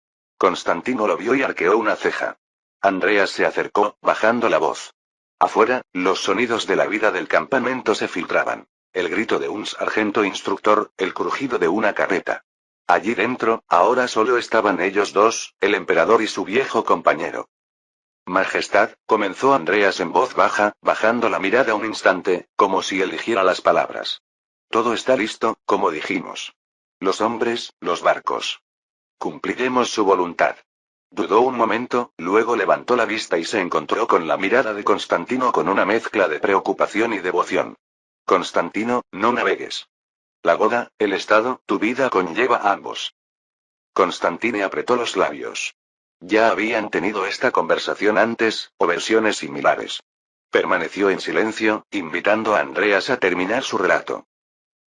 Constantino lo vio y arqueó una ceja. Andreas se acercó, bajando la voz. Afuera, los sonidos de la vida del campamento se filtraban. El grito de un sargento instructor, el crujido de una carreta. Allí dentro, ahora solo estaban ellos dos, el emperador y su viejo compañero. Majestad, comenzó Andreas en voz baja, bajando la mirada un instante, como si eligiera las palabras. Todo está listo, como dijimos. Los hombres, los barcos. Cumpliremos su voluntad. Dudó un momento, luego levantó la vista y se encontró con la mirada de Constantino con una mezcla de preocupación y devoción. Constantino, no navegues. La boda, el estado, tu vida conlleva a ambos. Constantine apretó los labios. Ya habían tenido esta conversación antes, o versiones similares. Permaneció en silencio, invitando a Andreas a terminar su relato.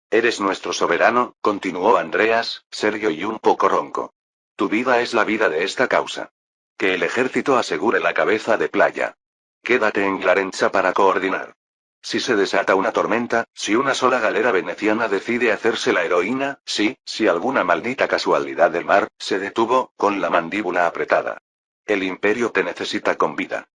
Eres nuestro soberano, continuó Andreas, serio y un poco ronco. Tu vida es la vida de esta causa. Que el ejército asegure la cabeza de playa. Quédate en Clarenza para coordinar. Si se desata una tormenta, si una sola galera veneciana decide hacerse la heroína, si alguna maldita casualidad del mar, se detuvo, con la mandíbula apretada. El imperio te necesita con vida.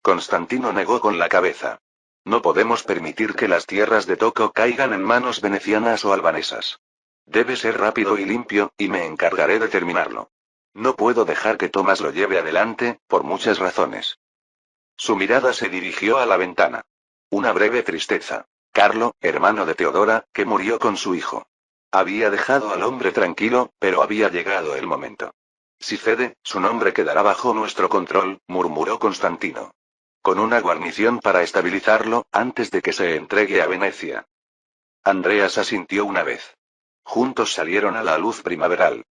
Constantino negó con la cabeza. No podemos permitir que las tierras de Toco caigan en manos venecianas o albanesas. Debe ser rápido y limpio, y me encargaré de terminarlo. No puedo dejar que Tomás lo lleve adelante, por muchas razones. Su mirada se dirigió a la ventana. Una breve tristeza. Carlo, hermano de Teodora, que murió con su hijo. Había dejado al hombre tranquilo, pero había llegado el momento. Si cede, su nombre quedará bajo nuestro control, murmuró Constantino. Con una guarnición para estabilizarlo, antes de que se entregue a Venecia. Andreas asintió una vez. Juntos salieron a la luz primaveral.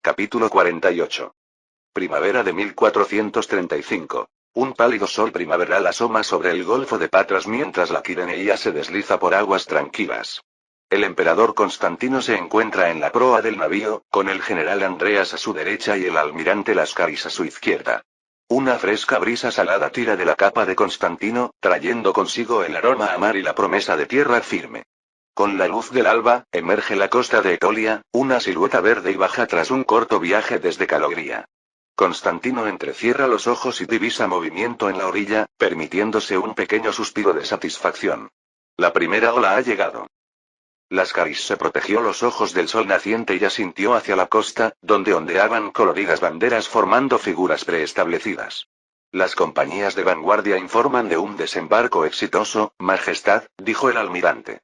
Capítulo 48. Primavera de 1435. Un pálido sol primaveral asoma sobre el golfo de Patras mientras la Quirineia se desliza por aguas tranquilas. El emperador Constantino se encuentra en la proa del navío, con el general Andreas a su derecha y el almirante Lascaris a su izquierda. Una fresca brisa salada tira de la capa de Constantino, trayendo consigo el aroma a mar y la promesa de tierra firme. Con la luz del alba, emerge la costa de Etolia, una silueta verde y baja tras un corto viaje desde Calogria. Constantino entrecierra los ojos y divisa movimiento en la orilla, permitiéndose un pequeño suspiro de satisfacción. La primera ola ha llegado. Lascaris se protegió los ojos del sol naciente y asintió hacia la costa, donde ondeaban coloridas banderas formando figuras preestablecidas. Las compañías de vanguardia informan de un desembarco exitoso, Majestad, dijo el almirante.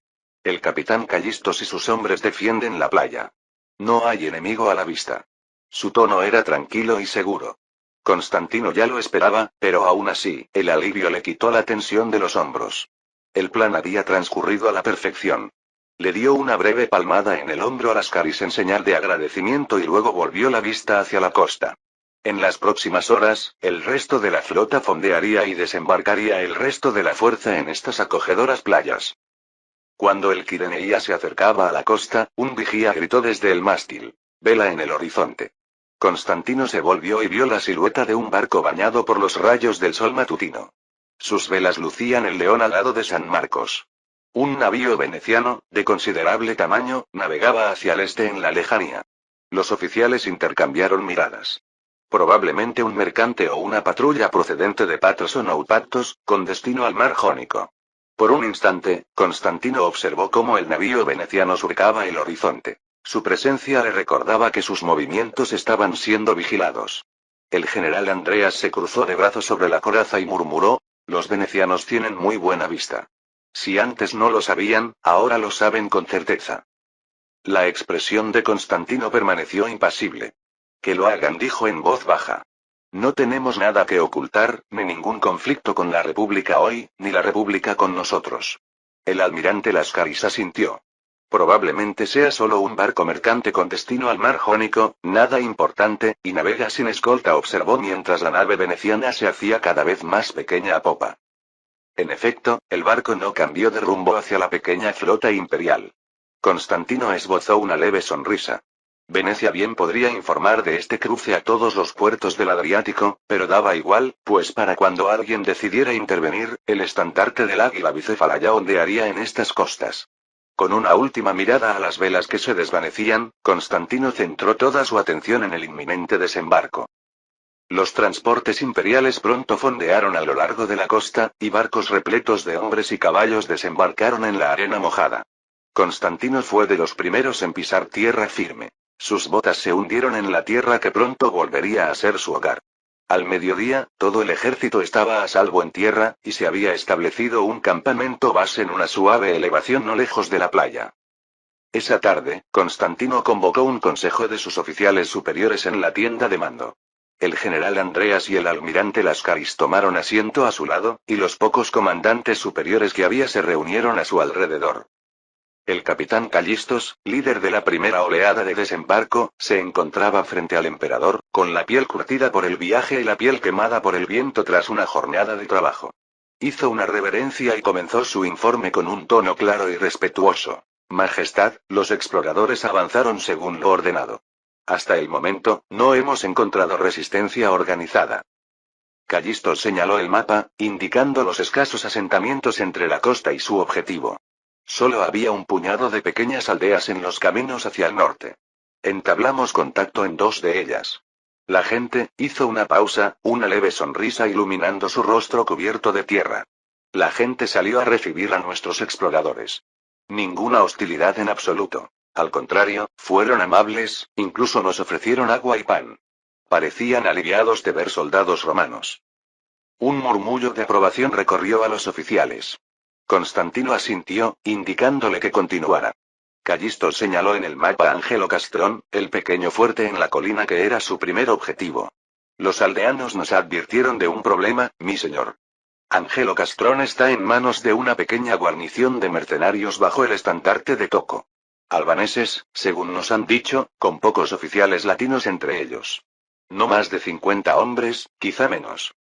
El capitán Callistos y sus hombres defienden la playa. No hay enemigo a la vista. Su tono era tranquilo y seguro. Constantino ya lo esperaba, pero aún así, el alivio le quitó la tensión de los hombros. El plan había transcurrido a la perfección. Le dio una breve palmada en el hombro a Lascaris en señal de agradecimiento y luego volvió la vista hacia la costa. En las próximas horas, el resto de la flota fondearía y desembarcaría el resto de la fuerza en estas acogedoras playas. Cuando el Quirineia se acercaba a la costa, un vigía gritó desde el mástil. Vela en el horizonte. Constantino se volvió y vio la silueta de un barco bañado por los rayos del sol matutino. Sus velas lucían el león alado de San Marcos. Un navío veneciano, de considerable tamaño, navegaba hacia el este en la lejanía. Los oficiales intercambiaron miradas. Probablemente un mercante o una patrulla procedente de Patras o Naupactos, con destino al mar Jónico. Por un instante, Constantino observó cómo el navío veneciano surcaba el horizonte. Su presencia le recordaba que sus movimientos estaban siendo vigilados. El general Andreas se cruzó de brazos sobre la coraza y murmuró, los venecianos tienen muy buena vista. Si antes no lo sabían, ahora lo saben con certeza. La expresión de Constantino permaneció impasible. Que lo hagan, dijo en voz baja. No tenemos nada que ocultar, ni ningún conflicto con la República hoy, ni la República con nosotros. El almirante Lascaris asintió. Probablemente sea solo un barco mercante con destino al mar Jónico, nada importante, y navega sin escolta, observó mientras la nave veneciana se hacía cada vez más pequeña a popa. En efecto, el barco no cambió de rumbo hacia la pequeña flota imperial. Constantino esbozó una leve sonrisa. Venecia bien podría informar de este cruce a todos los puertos del Adriático, pero daba igual, pues para cuando alguien decidiera intervenir, el estandarte del águila bicéfala ya ondearía en estas costas. Con una última mirada a las velas que se desvanecían, Constantino centró toda su atención en el inminente desembarco. Los transportes imperiales pronto fondearon a lo largo de la costa, y barcos repletos de hombres y caballos desembarcaron en la arena mojada. Constantino fue de los primeros en pisar tierra firme. Sus botas se hundieron en la tierra que pronto volvería a ser su hogar. Al mediodía, todo el ejército estaba a salvo en tierra, y se había establecido un campamento base en una suave elevación no lejos de la playa. Esa tarde, Constantino convocó un consejo de sus oficiales superiores en la tienda de mando. El general Andreas y el almirante Lascaris tomaron asiento a su lado, y los pocos comandantes superiores que había se reunieron a su alrededor. El capitán Callistos, líder de la primera oleada de desembarco, se encontraba frente al emperador, con la piel curtida por el viaje y la piel quemada por el viento tras una jornada de trabajo. Hizo una reverencia y comenzó su informe con un tono claro y respetuoso. Majestad, los exploradores avanzaron según lo ordenado. Hasta el momento, no hemos encontrado resistencia organizada. Callistos señaló el mapa, indicando los escasos asentamientos entre la costa y su objetivo. Solo había un puñado de pequeñas aldeas en los caminos hacia el norte. Entablamos contacto en 2 de ellas. La gente hizo una pausa, una leve sonrisa iluminando su rostro cubierto de tierra. La gente salió a recibir a nuestros exploradores. Ninguna hostilidad en absoluto. Al contrario, fueron amables, incluso nos ofrecieron agua y pan. Parecían aliviados de ver soldados romanos. Un murmullo de aprobación recorrió a los oficiales. Constantino asintió, indicándole que continuara. Callistos señaló en el mapa a Angelo Castrón, el pequeño fuerte en la colina que era su primer objetivo. Los aldeanos nos advirtieron de un problema, mi señor. Angelo Castrón está en manos de una pequeña guarnición de mercenarios bajo el estandarte de Toco. Albaneses, según nos han dicho, con pocos oficiales latinos entre ellos. No más de 50 hombres, quizá menos.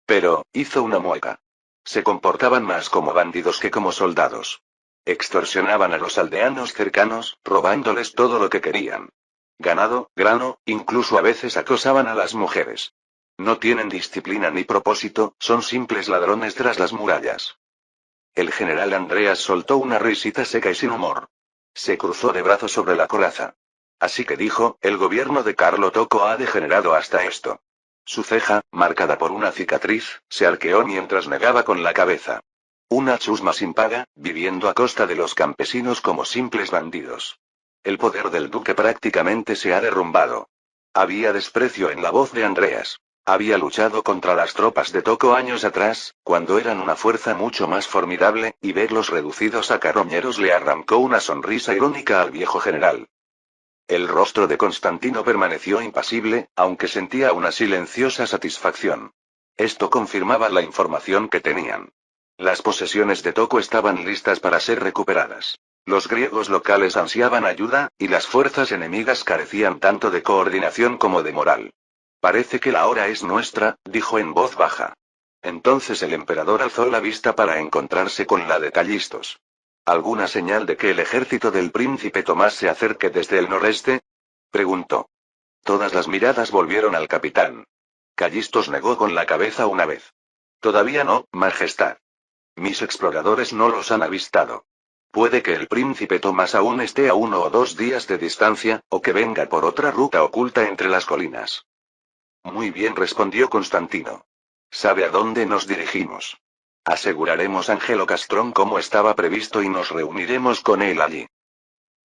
Pero, hizo una mueca. Se comportaban más como bandidos que como soldados. Extorsionaban a los aldeanos cercanos, robándoles todo lo que querían. Ganado, grano, incluso a veces acosaban a las mujeres. No tienen disciplina ni propósito, son simples ladrones tras las murallas. El general Andreas soltó una risita seca y sin humor. Se cruzó de brazos sobre la coraza. Así que dijo, el gobierno de Carlo Tocco ha degenerado hasta esto. Su ceja, marcada por una cicatriz, se arqueó mientras negaba con la cabeza. Una chusma sin paga, viviendo a costa de los campesinos como simples bandidos. El poder del duque prácticamente se ha derrumbado. Había desprecio en la voz de Andreas. Había luchado contra las tropas de Tocco años atrás, cuando eran una fuerza mucho más formidable, y verlos reducidos a carroñeros le arrancó una sonrisa irónica al viejo general. El rostro de Constantino permaneció impasible, aunque sentía una silenciosa satisfacción. Esto confirmaba la información que tenían. Las posesiones de Tocco estaban listas para ser recuperadas. Los griegos locales ansiaban ayuda, y las fuerzas enemigas carecían tanto de coordinación como de moral. Parece que la hora es nuestra, dijo en voz baja. Entonces el emperador alzó la vista para encontrarse con la de Callistos. ¿Alguna señal de que el ejército del príncipe Tomás se acerque desde el noreste? Preguntó. Todas las miradas volvieron al capitán. Callistos negó con la cabeza una vez. Todavía no, majestad. Mis exploradores no los han avistado. Puede que el príncipe Tomás aún esté a 1 o 2 días de distancia, o que venga por otra ruta oculta entre las colinas. Muy bien, respondió Constantino. ¿Sabe a dónde nos dirigimos? Aseguraremos a Angelo Castrón como estaba previsto y nos reuniremos con él allí.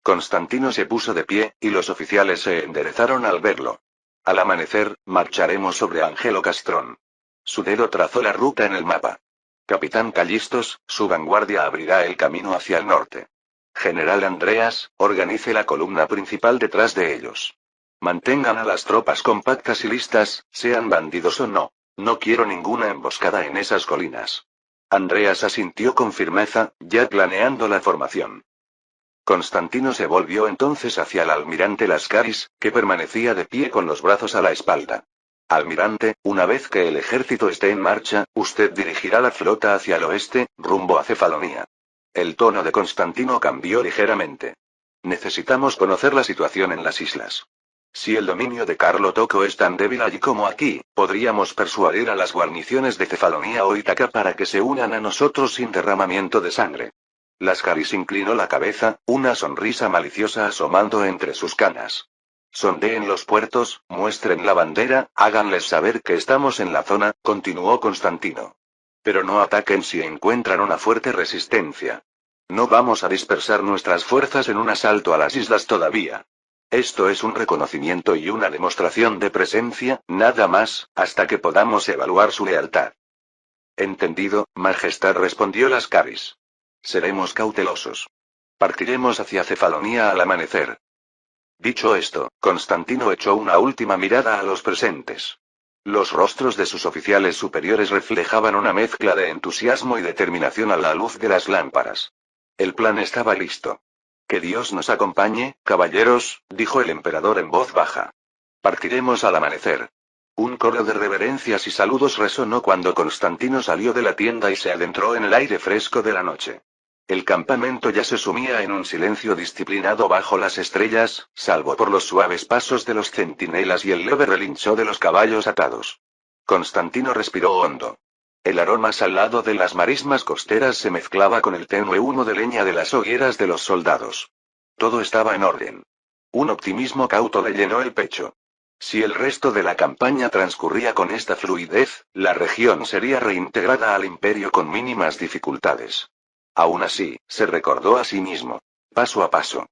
Constantino se puso de pie, y los oficiales se enderezaron al verlo. Al amanecer, marcharemos sobre Angelo Castrón. Su dedo trazó la ruta en el mapa. Capitán Callistos, su vanguardia abrirá el camino hacia el norte. General Andreas, organice la columna principal detrás de ellos. Mantengan a las tropas compactas y listas, sean bandidos o no. No quiero ninguna emboscada en esas colinas. Andreas asintió con firmeza, ya planeando la formación. Constantino se volvió entonces hacia el almirante Lascaris, que permanecía de pie con los brazos a la espalda. Almirante, una vez que el ejército esté en marcha, usted dirigirá la flota hacia el oeste, rumbo a Cefalonia. El tono de Constantino cambió ligeramente. Necesitamos conocer la situación en las islas. Si el dominio de Carlo Tocco es tan débil allí como aquí, podríamos persuadir a las guarniciones de Cefalonia o Ítaca para que se unan a nosotros sin derramamiento de sangre. Lascaris inclinó la cabeza, una sonrisa maliciosa asomando entre sus canas. Sondeen los puertos, muestren la bandera, háganles saber que estamos en la zona, continuó Constantino. Pero no ataquen si encuentran una fuerte resistencia. No vamos a dispersar nuestras fuerzas en un asalto a las islas todavía. Esto es un reconocimiento y una demostración de presencia, nada más, hasta que podamos evaluar su lealtad. Entendido, Majestad, respondió Lascaris. Seremos cautelosos. Partiremos hacia Cefalonia al amanecer. Dicho esto, Constantino echó una última mirada a los presentes. Los rostros de sus oficiales superiores reflejaban una mezcla de entusiasmo y determinación a la luz de las lámparas. El plan estaba listo. Que Dios nos acompañe, caballeros, dijo el emperador en voz baja. Partiremos al amanecer. Un coro de reverencias y saludos resonó cuando Constantino salió de la tienda y se adentró en el aire fresco de la noche. El campamento ya se sumía en un silencio disciplinado bajo las estrellas, salvo por los suaves pasos de los centinelas y el leve relincho de los caballos atados. Constantino respiró hondo. El aroma salado de las marismas costeras se mezclaba con el tenue humo de leña de las hogueras de los soldados. Todo estaba en orden. Un optimismo cauto le llenó el pecho. Si el resto de la campaña transcurría con esta fluidez, la región sería reintegrada al imperio con mínimas dificultades. Aún así, se recordó a sí mismo. Paso a paso.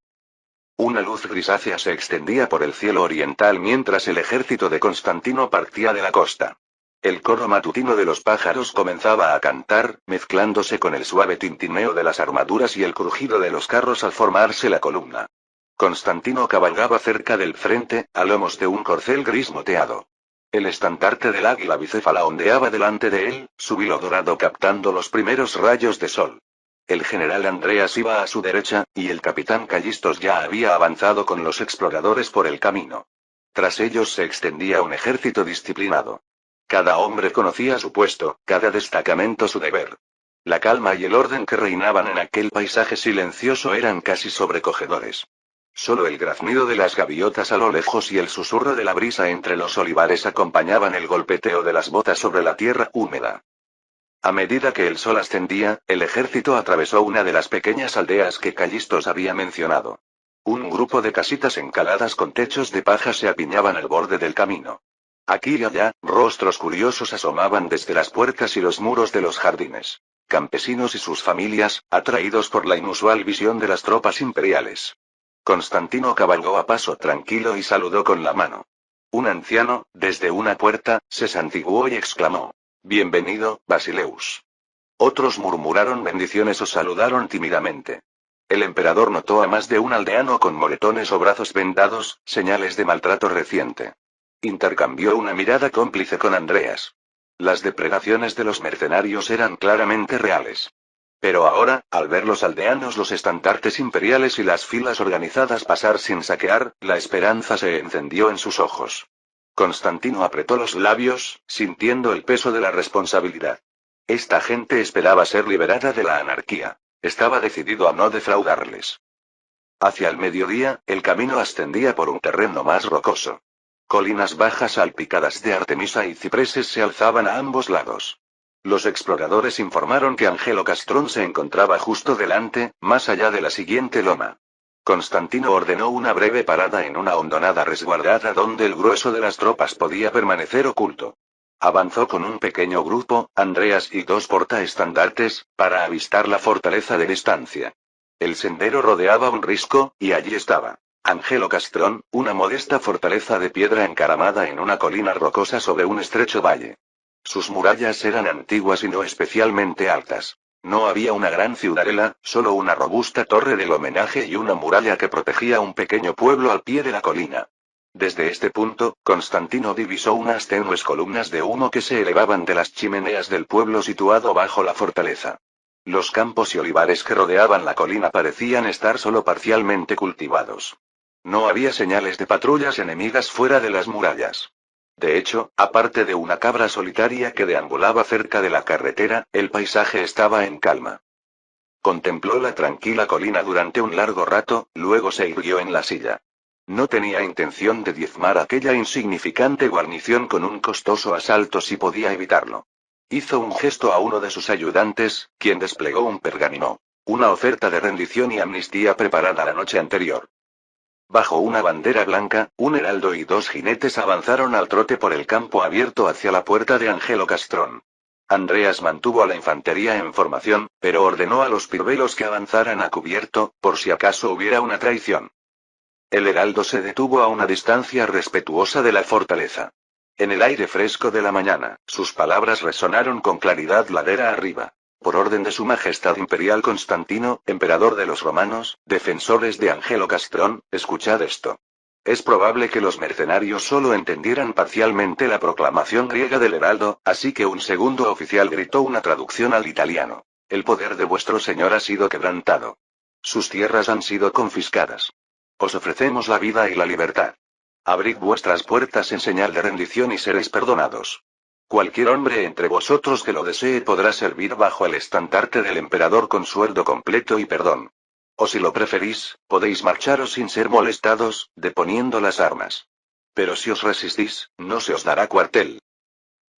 Una luz grisácea se extendía por el cielo oriental mientras el ejército de Constantino partía de la costa. El coro matutino de los pájaros comenzaba a cantar, mezclándose con el suave tintineo de las armaduras y el crujido de los carros al formarse la columna. Constantino cabalgaba cerca del frente, a lomos de un corcel gris moteado. El estandarte del águila bicéfala ondeaba delante de él, su vilo dorado captando los primeros rayos de sol. El general Andreas iba a su derecha, y el capitán Callistos ya había avanzado con los exploradores por el camino. Tras ellos se extendía un ejército disciplinado. Cada hombre conocía su puesto, cada destacamento su deber. La calma y el orden que reinaban en aquel paisaje silencioso eran casi sobrecogedores. Solo el graznido de las gaviotas a lo lejos y el susurro de la brisa entre los olivares acompañaban el golpeteo de las botas sobre la tierra húmeda. A medida que el sol ascendía, el ejército atravesó una de las pequeñas aldeas que Callistos había mencionado. Un grupo de casitas encaladas con techos de paja se apiñaban al borde del camino. Aquí y allá, rostros curiosos asomaban desde las puertas y los muros de los jardines. Campesinos y sus familias, atraídos por la inusual visión de las tropas imperiales. Constantino cabalgó a paso tranquilo y saludó con la mano. Un anciano, desde una puerta, se santiguó y exclamó: «Bienvenido, Basileus». Otros murmuraron bendiciones o saludaron tímidamente. El emperador notó a más de un aldeano con moretones o brazos vendados, señales de maltrato reciente. Intercambió una mirada cómplice con Andreas. Las depredaciones de los mercenarios eran claramente reales. Pero ahora, al ver los aldeanos, los estandartes imperiales y las filas organizadas pasar sin saquear, la esperanza se encendió en sus ojos. Constantino apretó los labios, sintiendo el peso de la responsabilidad. Esta gente esperaba ser liberada de la anarquía. Estaba decidido a no defraudarles. Hacia el mediodía, el camino ascendía por un terreno más rocoso. Colinas bajas salpicadas de artemisa y cipreses se alzaban a ambos lados. Los exploradores informaron que Angelo Castrón se encontraba justo delante, más allá de la siguiente loma. Constantino ordenó una breve parada en una hondonada resguardada donde el grueso de las tropas podía permanecer oculto. Avanzó con un pequeño grupo, Andreas y dos portaestandartes, para avistar la fortaleza de distancia. El sendero rodeaba un risco, y allí estaba Angelo Castrón, una modesta fortaleza de piedra encaramada en una colina rocosa sobre un estrecho valle. Sus murallas eran antiguas y no especialmente altas. No había una gran ciudadela, solo una robusta torre del homenaje y una muralla que protegía un pequeño pueblo al pie de la colina. Desde este punto, Constantino divisó unas tenues columnas de humo que se elevaban de las chimeneas del pueblo situado bajo la fortaleza. Los campos y olivares que rodeaban la colina parecían estar solo parcialmente cultivados. No había señales de patrullas enemigas fuera de las murallas. De hecho, aparte de una cabra solitaria que deambulaba cerca de la carretera, el paisaje estaba en calma. Contempló la tranquila colina durante un largo rato, luego se irguió en la silla. No tenía intención de diezmar aquella insignificante guarnición con un costoso asalto si podía evitarlo. Hizo un gesto a uno de sus ayudantes, quien desplegó un pergamino. Una oferta de rendición y amnistía preparada la noche anterior. Bajo una bandera blanca, un heraldo y 2 jinetes avanzaron al trote por el campo abierto hacia la puerta de Angelo Castrón. Andreas mantuvo a la infantería en formación, pero ordenó a los pirbelos que avanzaran a cubierto, por si acaso hubiera una traición. El heraldo se detuvo a una distancia respetuosa de la fortaleza. En el aire fresco de la mañana, sus palabras resonaron con claridad ladera arriba. Por orden de su Majestad Imperial Constantino, emperador de los romanos, defensores de Angelo Castrón, escuchad esto. Es probable que los mercenarios solo entendieran parcialmente la proclamación griega del heraldo, así que un segundo oficial gritó una traducción al italiano. El poder de vuestro señor ha sido quebrantado. Sus tierras han sido confiscadas. Os ofrecemos la vida y la libertad. Abrid vuestras puertas en señal de rendición y seréis perdonados. Cualquier hombre entre vosotros que lo desee podrá servir bajo el estandarte del emperador con sueldo completo y perdón. O si lo preferís, podéis marcharos sin ser molestados, deponiendo las armas. Pero si os resistís, no se os dará cuartel.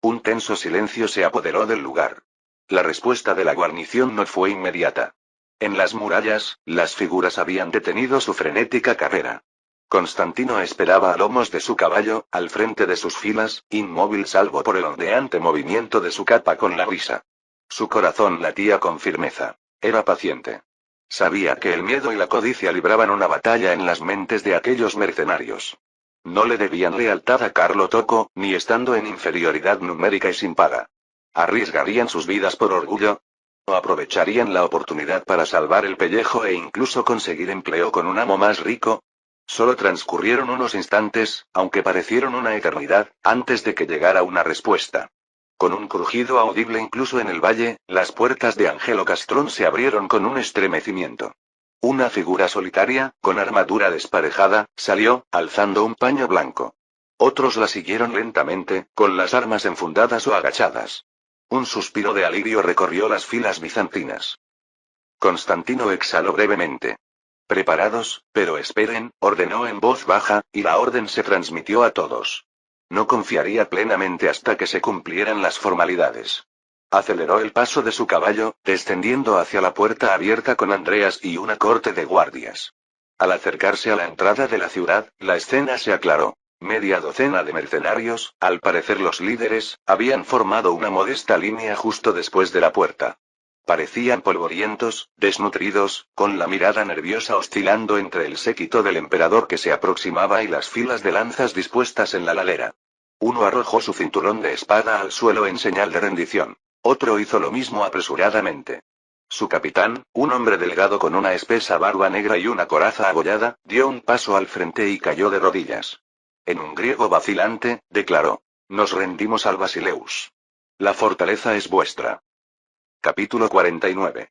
Un tenso silencio se apoderó del lugar. La respuesta de la guarnición no fue inmediata. En las murallas, las figuras habían detenido su frenética carrera. Constantino esperaba a lomos de su caballo, al frente de sus filas, inmóvil salvo por el ondeante movimiento de su capa con la risa. Su corazón latía con firmeza. Era paciente. Sabía que el miedo y la codicia libraban una batalla en las mentes de aquellos mercenarios. No le debían lealtad a Carlo Tocco, ni estando en inferioridad numérica y sin paga. ¿Arriesgarían sus vidas por orgullo? ¿O aprovecharían la oportunidad para salvar el pellejo e incluso conseguir empleo con un amo más rico? Solo transcurrieron unos instantes, aunque parecieron una eternidad, antes de que llegara una respuesta. Con un crujido audible incluso en el valle, las puertas de Angelo Castrón se abrieron con un estremecimiento. Una figura solitaria, con armadura desparejada, salió, alzando un paño blanco. Otros la siguieron lentamente, con las armas enfundadas o agachadas. Un suspiro de alivio recorrió las filas bizantinas. Constantino exhaló brevemente. Preparados, pero esperen, ordenó en voz baja, y la orden se transmitió a todos. No confiaría plenamente hasta que se cumplieran las formalidades. Aceleró el paso de su caballo, descendiendo hacia la puerta abierta con Andreas y una corte de guardias. Al acercarse a la entrada de la ciudad, la escena se aclaró. Media docena de mercenarios, al parecer los líderes, habían formado una modesta línea justo después de la puerta. Parecían polvorientos, desnutridos, con la mirada nerviosa oscilando entre el séquito del emperador que se aproximaba y las filas de lanzas dispuestas en la ladera. Uno arrojó su cinturón de espada al suelo en señal de rendición. Otro hizo lo mismo apresuradamente. Su capitán, un hombre delgado con una espesa barba negra y una coraza abollada, dio un paso al frente y cayó de rodillas. En un griego vacilante, declaró: Nos rendimos al Basileus. La fortaleza es vuestra. Capítulo 49.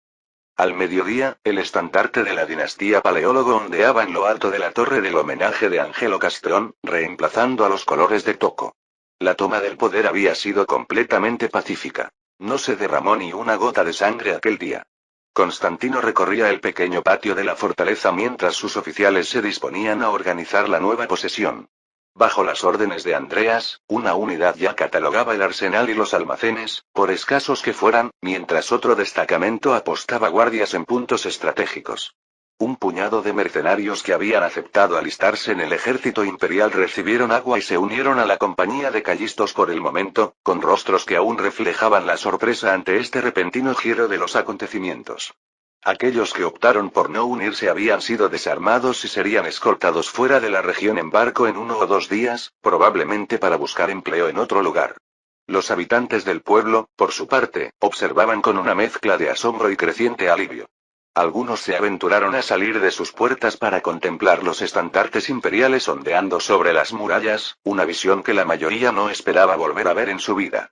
Al mediodía, el estandarte de la dinastía Paleólogo ondeaba en lo alto de la torre del homenaje de Angelo Castrón, reemplazando a los colores de Tocco. La toma del poder había sido completamente pacífica. No se derramó ni una gota de sangre aquel día. Constantino recorría el pequeño patio de la fortaleza mientras sus oficiales se disponían a organizar la nueva posesión. Bajo las órdenes de Andreas, una unidad ya catalogaba el arsenal y los almacenes, por escasos que fueran, mientras otro destacamento apostaba guardias en puntos estratégicos. Un puñado de mercenarios que habían aceptado alistarse en el ejército imperial recibieron agua y se unieron a la compañía de Callistos por el momento, con rostros que aún reflejaban la sorpresa ante este repentino giro de los acontecimientos. Aquellos que optaron por no unirse habían sido desarmados y serían escoltados fuera de la región en barco en 1 o 2 días, probablemente para buscar empleo en otro lugar. Los habitantes del pueblo, por su parte, observaban con una mezcla de asombro y creciente alivio. Algunos se aventuraron a salir de sus puertas para contemplar los estandartes imperiales ondeando sobre las murallas, una visión que la mayoría no esperaba volver a ver en su vida.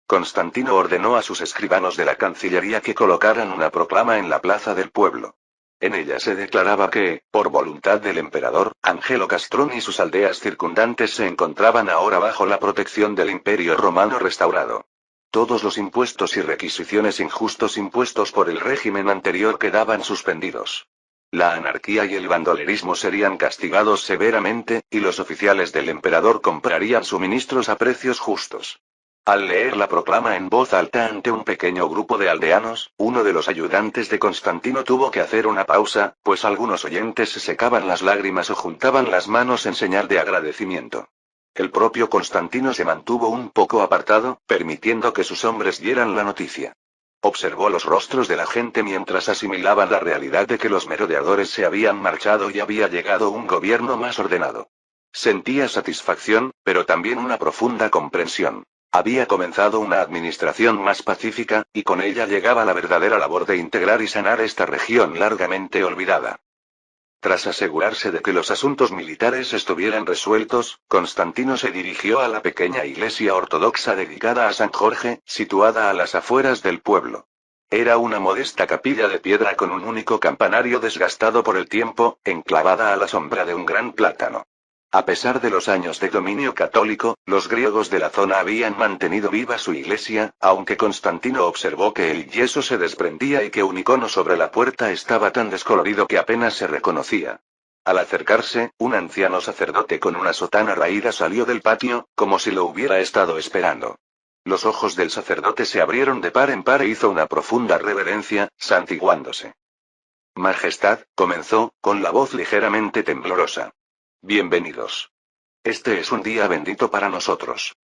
Constantino ordenó a sus escribanos de la Cancillería que colocaran una proclama en la plaza del pueblo. En ella se declaraba que, por voluntad del emperador, Angelo Castrón y sus aldeas circundantes se encontraban ahora bajo la protección del Imperio Romano restaurado. Todos los impuestos y requisiciones injustos impuestos por el régimen anterior quedaban suspendidos. La anarquía y el bandolerismo serían castigados severamente, y los oficiales del emperador comprarían suministros a precios justos. Al leer la proclama en voz alta ante un pequeño grupo de aldeanos, uno de los ayudantes de Constantino tuvo que hacer una pausa, pues algunos oyentes se secaban las lágrimas o juntaban las manos en señal de agradecimiento. El propio Constantino se mantuvo un poco apartado, permitiendo que sus hombres dieran la noticia. Observó los rostros de la gente mientras asimilaban la realidad de que los merodeadores se habían marchado y había llegado un gobierno más ordenado. Sentía satisfacción, pero también una profunda comprensión. Había comenzado una administración más pacífica, y con ella llegaba la verdadera labor de integrar y sanar esta región largamente olvidada. Tras asegurarse de que los asuntos militares estuvieran resueltos, Constantino se dirigió a la pequeña iglesia ortodoxa dedicada a San Jorge, situada a las afueras del pueblo. Era una modesta capilla de piedra con un único campanario desgastado por el tiempo, enclavada a la sombra de un gran plátano. A pesar de los años de dominio católico, los griegos de la zona habían mantenido viva su iglesia, aunque Constantino observó que el yeso se desprendía y que un icono sobre la puerta estaba tan descolorido que apenas se reconocía. Al acercarse, un anciano sacerdote con una sotana raída salió del patio, como si lo hubiera estado esperando. Los ojos del sacerdote se abrieron de par en par e hizo una profunda reverencia, santiguándose. Majestad, comenzó, con la voz ligeramente temblorosa. Bienvenidos. Este es un día bendito para nosotros.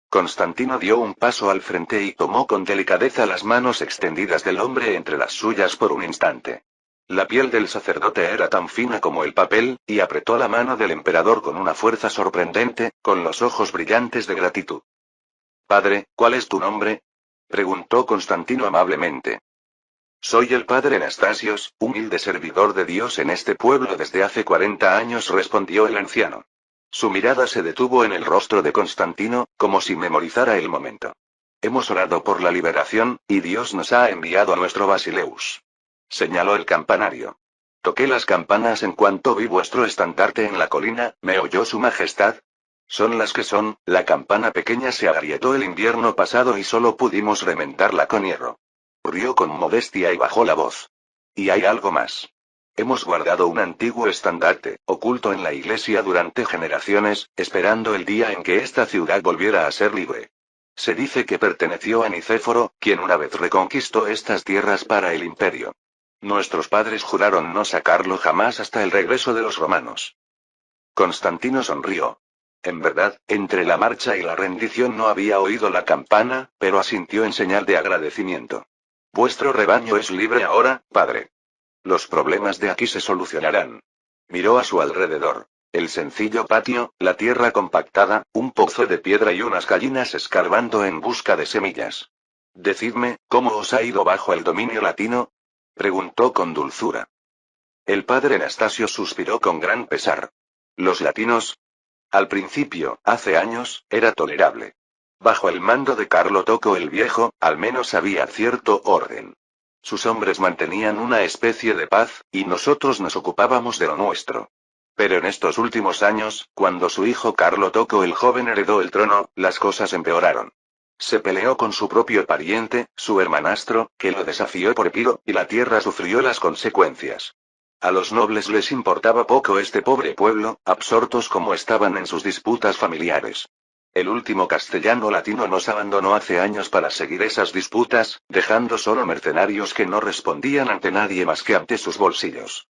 Constantino dio un paso al frente y tomó con delicadeza las manos extendidas del hombre entre las suyas por un instante. La piel del sacerdote era tan fina como el papel, y apretó la mano del emperador con una fuerza sorprendente, con los ojos brillantes de gratitud. Padre, ¿cuál es tu nombre? Preguntó Constantino amablemente. Soy el padre Anastasios, humilde servidor de Dios en este pueblo desde hace 40 años, respondió el anciano. Su mirada se detuvo en el rostro de Constantino, como si memorizara el momento. Hemos orado por la liberación, y Dios nos ha enviado a nuestro Basileus. Señaló el campanario. Toqué las campanas en cuanto vi vuestro estandarte en la colina, ¿me oyó su majestad? Son las que son, la campana pequeña se agrietó el invierno pasado y solo pudimos remendarla con hierro. Rió con modestia y bajó la voz. Y hay algo más. Hemos guardado un antiguo estandarte, oculto en la iglesia durante generaciones, esperando el día en que esta ciudad volviera a ser libre. Se dice que perteneció a Nicéforo, quien una vez reconquistó estas tierras para el imperio. Nuestros padres juraron no sacarlo jamás hasta el regreso de los romanos. Constantino sonrió. En verdad, entre la marcha y la rendición no había oído la campana, pero asintió en señal de agradecimiento. Vuestro rebaño es libre ahora, padre. Los problemas de aquí se solucionarán. Miró a su alrededor. El sencillo patio, la tierra compactada, un pozo de piedra y unas gallinas escarbando en busca de semillas. Decidme, ¿cómo os ha ido bajo el dominio latino? Preguntó con dulzura. El padre Anastasio suspiró con gran pesar. ¿Los latinos? Al principio, hace años, era tolerable. Bajo el mando de Carlo Tocco el Viejo, al menos había cierto orden. Sus hombres mantenían una especie de paz, y nosotros nos ocupábamos de lo nuestro. Pero en estos últimos años, cuando su hijo Carlo Tocco el Joven heredó el trono, las cosas empeoraron. Se peleó con su propio pariente, su hermanastro, que lo desafió por Epiro, y la tierra sufrió las consecuencias. A los nobles les importaba poco este pobre pueblo, absortos como estaban en sus disputas familiares. El último castellano latino nos abandonó hace años para seguir esas disputas, dejando solo mercenarios que no respondían ante nadie más que ante sus bolsillos.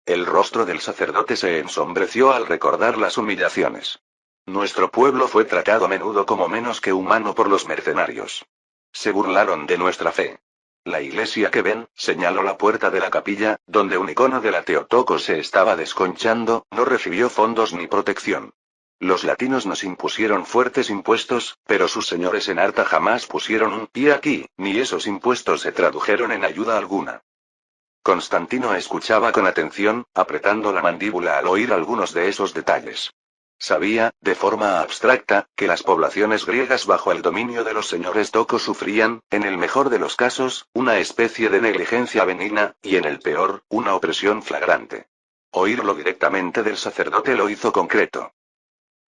El rostro del sacerdote se ensombreció al recordar las humillaciones. Nuestro pueblo fue tratado a menudo como menos que humano por los mercenarios. Se burlaron de nuestra fe. La iglesia que ven, señaló la puerta de la capilla, donde un icono de la Teotocos se estaba desconchando, no recibió fondos ni protección. Los latinos nos impusieron fuertes impuestos, pero sus señores en Arta jamás pusieron un pie aquí, ni esos impuestos se tradujeron en ayuda alguna. Constantino escuchaba con atención, apretando la mandíbula al oír algunos de esos detalles. Sabía, de forma abstracta, que las poblaciones griegas bajo el dominio de los señores Tocco sufrían, en el mejor de los casos, una especie de negligencia benigna, y en el peor, una opresión flagrante. Oírlo directamente del sacerdote lo hizo concreto.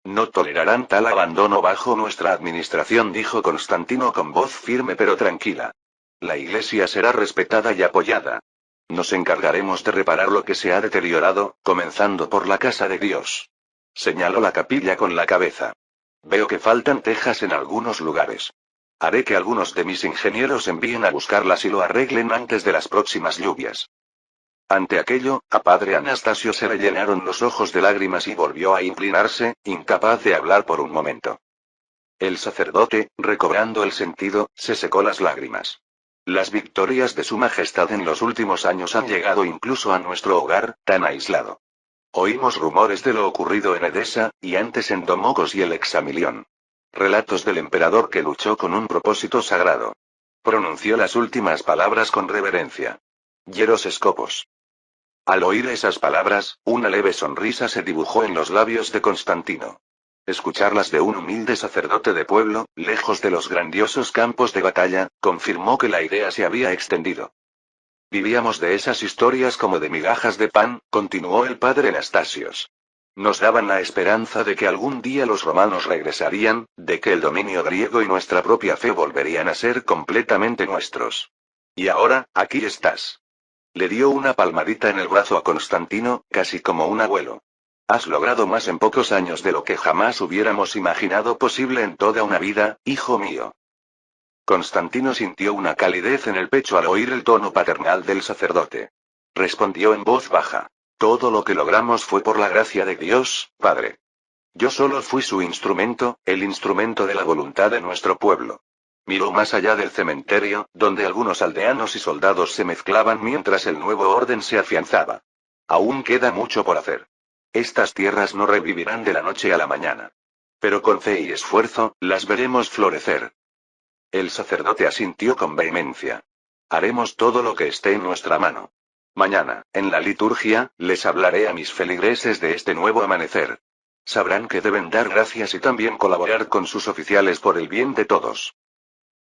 No tolerarán tal abandono bajo nuestra administración, dijo Constantino con voz firme pero tranquila. La iglesia será respetada y apoyada. Nos encargaremos de reparar lo que se ha deteriorado, comenzando por la casa de Dios. Señaló la capilla con la cabeza. Veo que faltan tejas en algunos lugares. Haré que algunos de mis ingenieros envíen a buscarlas y lo arreglen antes de las próximas lluvias. Ante aquello, a padre Anastasio se le llenaron los ojos de lágrimas y volvió a inclinarse, incapaz de hablar por un momento. El sacerdote, recobrando el sentido, se secó las lágrimas. Las victorias de su majestad en los últimos años han llegado incluso a nuestro hogar, tan aislado. Oímos rumores de lo ocurrido en Edesa, y antes en Domocos y el Examilión. Relatos del emperador que luchó con un propósito sagrado. Pronunció las últimas palabras con reverencia. Hieros Escopos. Al oír esas palabras, una leve sonrisa se dibujó en los labios de Constantino. Escucharlas de un humilde sacerdote de pueblo, lejos de los grandiosos campos de batalla, confirmó que la idea se había extendido. Vivíamos de esas historias como de migajas de pan, continuó el padre Anastasios. Nos daban la esperanza de que algún día los romanos regresarían, de que el dominio griego y nuestra propia fe volverían a ser completamente nuestros. Y ahora, aquí estás. Le dio una palmadita en el brazo a Constantino, casi como un abuelo. Has logrado más en pocos años de lo que jamás hubiéramos imaginado posible en toda una vida, hijo mío. Constantino sintió una calidez en el pecho al oír el tono paternal del sacerdote. Respondió en voz baja. Todo lo que logramos fue por la gracia de Dios, Padre. Yo solo fui su instrumento, el instrumento de la voluntad de nuestro pueblo. Miró más allá del cementerio, donde algunos aldeanos y soldados se mezclaban mientras el nuevo orden se afianzaba. Aún queda mucho por hacer. Estas tierras no revivirán de la noche a la mañana. Pero con fe y esfuerzo, las veremos florecer. El sacerdote asintió con vehemencia. Haremos todo lo que esté en nuestra mano. Mañana, en la liturgia, les hablaré a mis feligreses de este nuevo amanecer. Sabrán que deben dar gracias y también colaborar con sus oficiales por el bien de todos.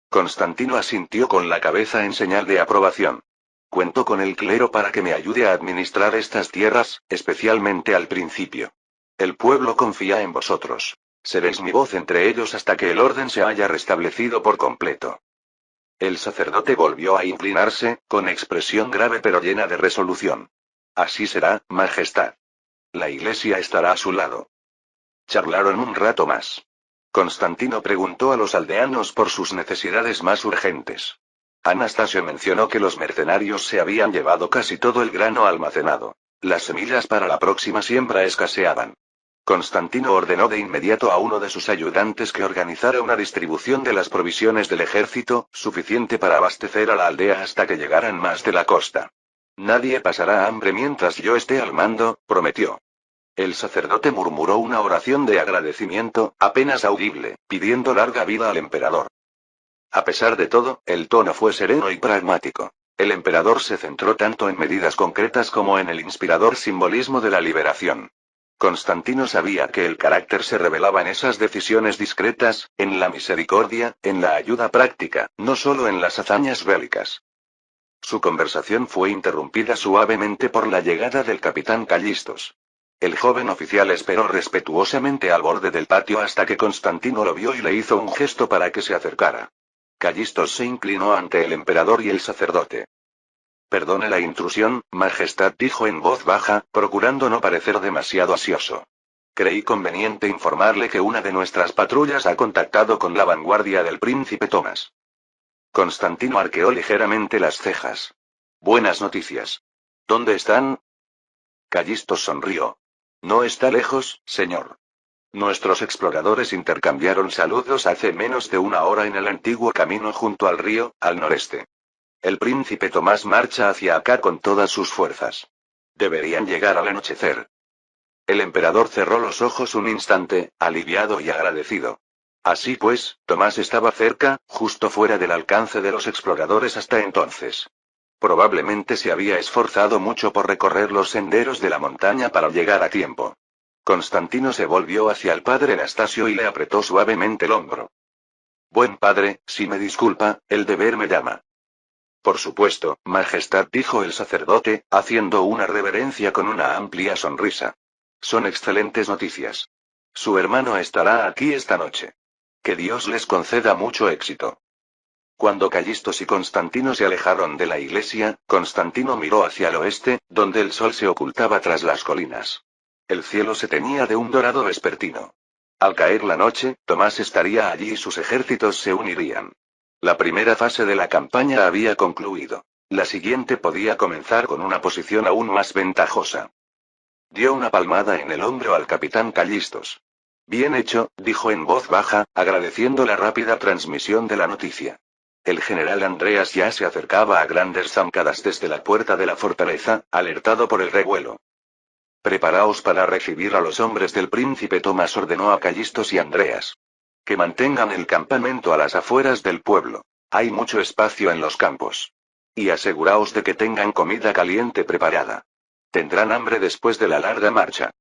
Constantino asintió con la cabeza en señal de aprobación. Cuento con el clero para que me ayude a administrar estas tierras, especialmente al principio. El pueblo confía en vosotros. Seréis mi voz entre ellos hasta que el orden se haya restablecido por completo. El sacerdote volvió a inclinarse, con expresión grave pero llena de resolución. Así será, Majestad. La iglesia estará a su lado. Charlaron un rato más. Constantino preguntó a los aldeanos por sus necesidades más urgentes. Anastasio mencionó que los mercenarios se habían llevado casi todo el grano almacenado. Las semillas para la próxima siembra escaseaban. Constantino ordenó de inmediato a uno de sus ayudantes que organizara una distribución de las provisiones del ejército, suficiente para abastecer a la aldea hasta que llegaran más de la costa. Nadie pasará hambre mientras yo esté al mando, prometió. El sacerdote murmuró una oración de agradecimiento, apenas audible, pidiendo larga vida al emperador. A pesar de todo, el tono fue sereno y pragmático. El emperador se centró tanto en medidas concretas como en el inspirador simbolismo de la liberación. Constantino sabía que el carácter se revelaba en esas decisiones discretas, en la misericordia, en la ayuda práctica, no solo en las hazañas bélicas. Su conversación fue interrumpida suavemente por la llegada del capitán Callistos. El joven oficial esperó respetuosamente al borde del patio hasta que Constantino lo vio y le hizo un gesto para que se acercara. Callistos se inclinó ante el emperador y el sacerdote. Perdone la intrusión, Majestad, dijo en voz baja, procurando no parecer demasiado ansioso. Creí conveniente informarle que una de nuestras patrullas ha contactado con la vanguardia del príncipe Tomás. Constantino arqueó ligeramente las cejas. Buenas noticias. ¿Dónde están? Callistos sonrió. No está lejos, señor. Nuestros exploradores intercambiaron saludos hace menos de una hora en el antiguo camino junto al río, al noreste. El príncipe Tomás marcha hacia acá con todas sus fuerzas. Deberían llegar al anochecer. El emperador cerró los ojos un instante, aliviado y agradecido. Así pues, Tomás estaba cerca, justo fuera del alcance de los exploradores hasta entonces. Probablemente se había esforzado mucho por recorrer los senderos de la montaña para llegar a tiempo. Constantino se volvió hacia el padre Anastasio y le apretó suavemente el hombro. Buen padre, si me disculpa, el deber me llama. Por supuesto, Majestad, dijo el sacerdote, haciendo una reverencia con una amplia sonrisa. Son excelentes noticias. Su hermano estará aquí esta noche. Que Dios les conceda mucho éxito. Cuando Callistos y Constantino se alejaron de la iglesia, Constantino miró hacia el oeste, donde el sol se ocultaba tras las colinas. El cielo se teñía de un dorado vespertino. Al caer la noche, Tomás estaría allí y sus ejércitos se unirían. La primera fase de la campaña había concluido. La siguiente podía comenzar con una posición aún más ventajosa. Dio una palmada en el hombro al capitán Callistos. Bien hecho, dijo en voz baja, agradeciendo la rápida transmisión de la noticia. El general Andreas ya se acercaba a grandes zancadas desde la puerta de la fortaleza, alertado por el revuelo. Preparaos para recibir a los hombres del príncipe Tomás, ordenó a Callistos y Andreas. Que mantengan el campamento a las afueras del pueblo. Hay mucho espacio en los campos. Y aseguraos de que tengan comida caliente preparada. Tendrán hambre después de la larga marcha.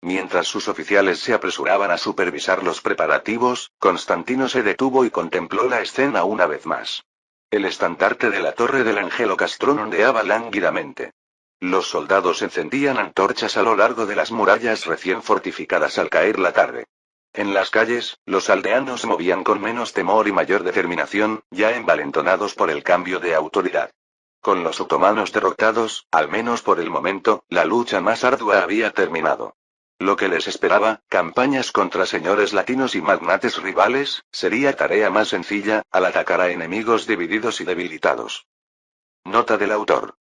Mientras sus oficiales se apresuraban a supervisar los preparativos, Constantino se detuvo y contempló la escena una vez más. El estandarte de la torre del Angelo Castrón ondeaba lánguidamente. Los soldados encendían antorchas a lo largo de las murallas recién fortificadas al caer la tarde. En las calles, los aldeanos se movían con menos temor y mayor determinación, ya envalentonados por el cambio de autoridad. Con los otomanos derrotados, al menos por el momento, la lucha más ardua había terminado. Lo que les esperaba, campañas contra señores latinos y magnates rivales, sería tarea más sencilla, al atacar a enemigos divididos y debilitados. Nota del autor.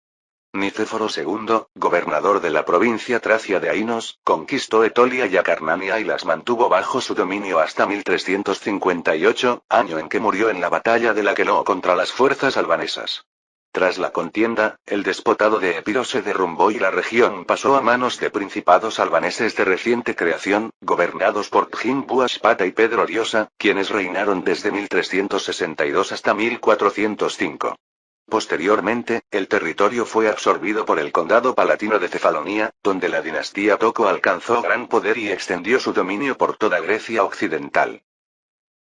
Nicéforo II, gobernador de la provincia tracia de Ainos, conquistó Etolia y Acarnania y las mantuvo bajo su dominio hasta 1358, año en que murió en la batalla de Aqueloo contra las fuerzas albanesas. Tras la contienda, el despotado de Epiro se derrumbó y la región pasó a manos de principados albaneses de reciente creación, gobernados por Tjimbu Ashpata y Pedro Diosa, quienes reinaron desde 1362 hasta 1405. Posteriormente, el territorio fue absorbido por el condado palatino de Cefalonia, donde la dinastía Toco alcanzó gran poder y extendió su dominio por toda Grecia occidental.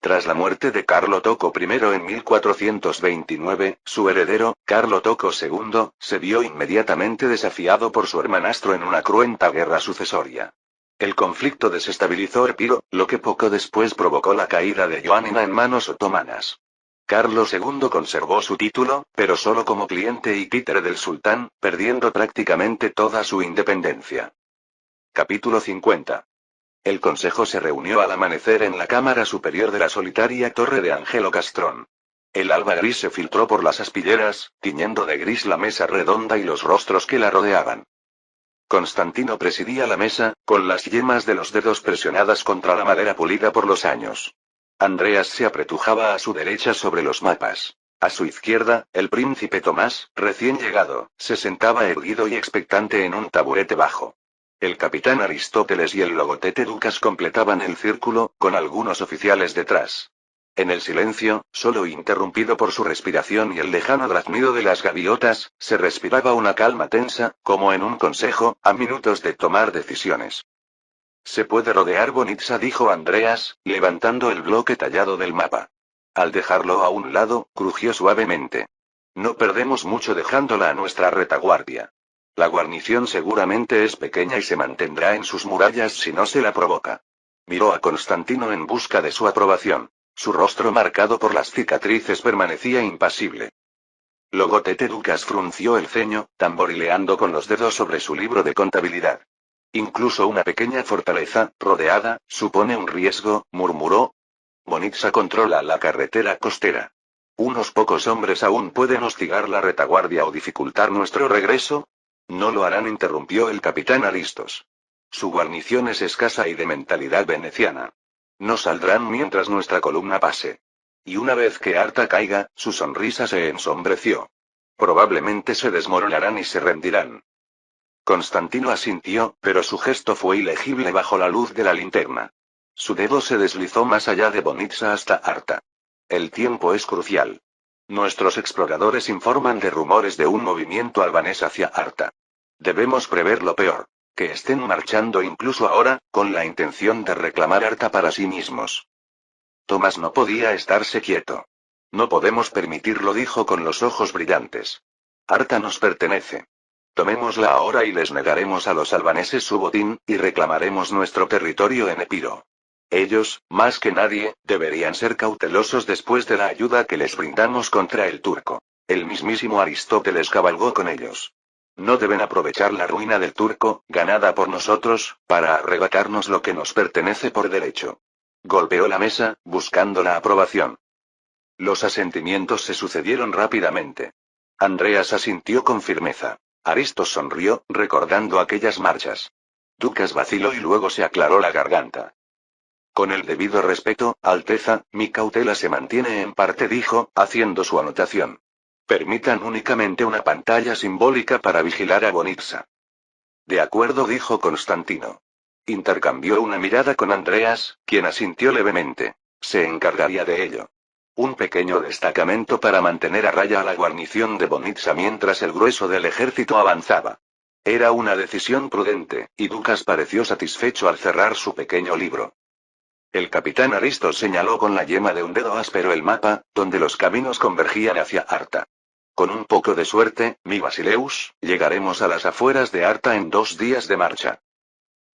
Tras la muerte de Carlo Toco I en 1429, su heredero, Carlo Toco II, se vio inmediatamente desafiado por su hermanastro en una cruenta guerra sucesoria. El conflicto desestabilizó Epiro, lo que poco después provocó la caída de Ioánina en manos otomanas. Carlos II conservó su título, pero solo como cliente y títere del sultán, perdiendo prácticamente toda su independencia. Capítulo 50. El consejo se reunió al amanecer en la cámara superior de la solitaria torre de Angelo Castrón. El alba gris se filtró por las aspilleras, tiñendo de gris la mesa redonda y los rostros que la rodeaban. Constantino presidía la mesa, con las yemas de los dedos presionadas contra la madera pulida por los años. Andreas se apretujaba a su derecha sobre los mapas. A su izquierda, el príncipe Tomás, recién llegado, se sentaba erguido y expectante en un taburete bajo. El capitán Aristóteles y el logotete Ducas completaban el círculo, con algunos oficiales detrás. En el silencio, solo interrumpido por su respiración y el lejano graznido de las gaviotas, se respiraba una calma tensa, como en un consejo, a minutos de tomar decisiones. Se puede rodear Bonitsa, dijo Andreas, levantando el bloque tallado del mapa. Al dejarlo a un lado, crujió suavemente. No perdemos mucho dejándola a nuestra retaguardia. La guarnición seguramente es pequeña y se mantendrá en sus murallas si no se la provoca. Miró a Constantino en busca de su aprobación. Su rostro marcado por las cicatrices permanecía impasible. Logotete Ducas frunció el ceño, tamborileando con los dedos sobre su libro de contabilidad. Incluso una pequeña fortaleza, rodeada, supone un riesgo, murmuró. Bonitsa controla la carretera costera. Unos pocos hombres aún pueden hostigar la retaguardia o dificultar nuestro regreso. No lo harán, interrumpió el capitán Aristos. Su guarnición es escasa y de mentalidad veneciana. No saldrán mientras nuestra columna pase. Y una vez que Arta caiga, su sonrisa se ensombreció. Probablemente se desmoronarán y se rendirán. Constantino asintió, pero su gesto fue ilegible bajo la luz de la linterna. Su dedo se deslizó más allá de Bonitsa hasta Arta. El tiempo es crucial. Nuestros exploradores informan de rumores de un movimiento albanés hacia Arta. Debemos prever lo peor. Que estén marchando incluso ahora, con la intención de reclamar Arta para sí mismos. Tomás no podía estarse quieto. No podemos permitirlo, dijo con los ojos brillantes. Arta nos pertenece. Tomémosla ahora y les negaremos a los albaneses su botín, y reclamaremos nuestro territorio en Epiro. Ellos, más que nadie, deberían ser cautelosos después de la ayuda que les brindamos contra el turco. El mismísimo Aristóteles cabalgó con ellos. No deben aprovechar la ruina del turco, ganada por nosotros, para arrebatarnos lo que nos pertenece por derecho. Golpeó la mesa, buscando la aprobación. Los asentimientos se sucedieron rápidamente. Andreas asintió con firmeza. Aristos sonrió, recordando aquellas marchas. Ducas vaciló y luego se aclaró la garganta. Con el debido respeto, Alteza, mi cautela se mantiene en parte, dijo, haciendo su anotación. Permitan únicamente una pantalla simbólica para vigilar a Bonitsa. De acuerdo, dijo Constantino. Intercambió una mirada con Andreas, quien asintió levemente. Se encargaría de ello. Un pequeño destacamento para mantener a raya a la guarnición de Bonitsa mientras el grueso del ejército avanzaba. Era una decisión prudente, y Ducas pareció satisfecho al cerrar su pequeño libro. El capitán Aristos señaló con la yema de un dedo áspero el mapa, donde los caminos convergían hacia Arta. Con un poco de suerte, mi Basileus, llegaremos a las afueras de Arta en 2 días de marcha.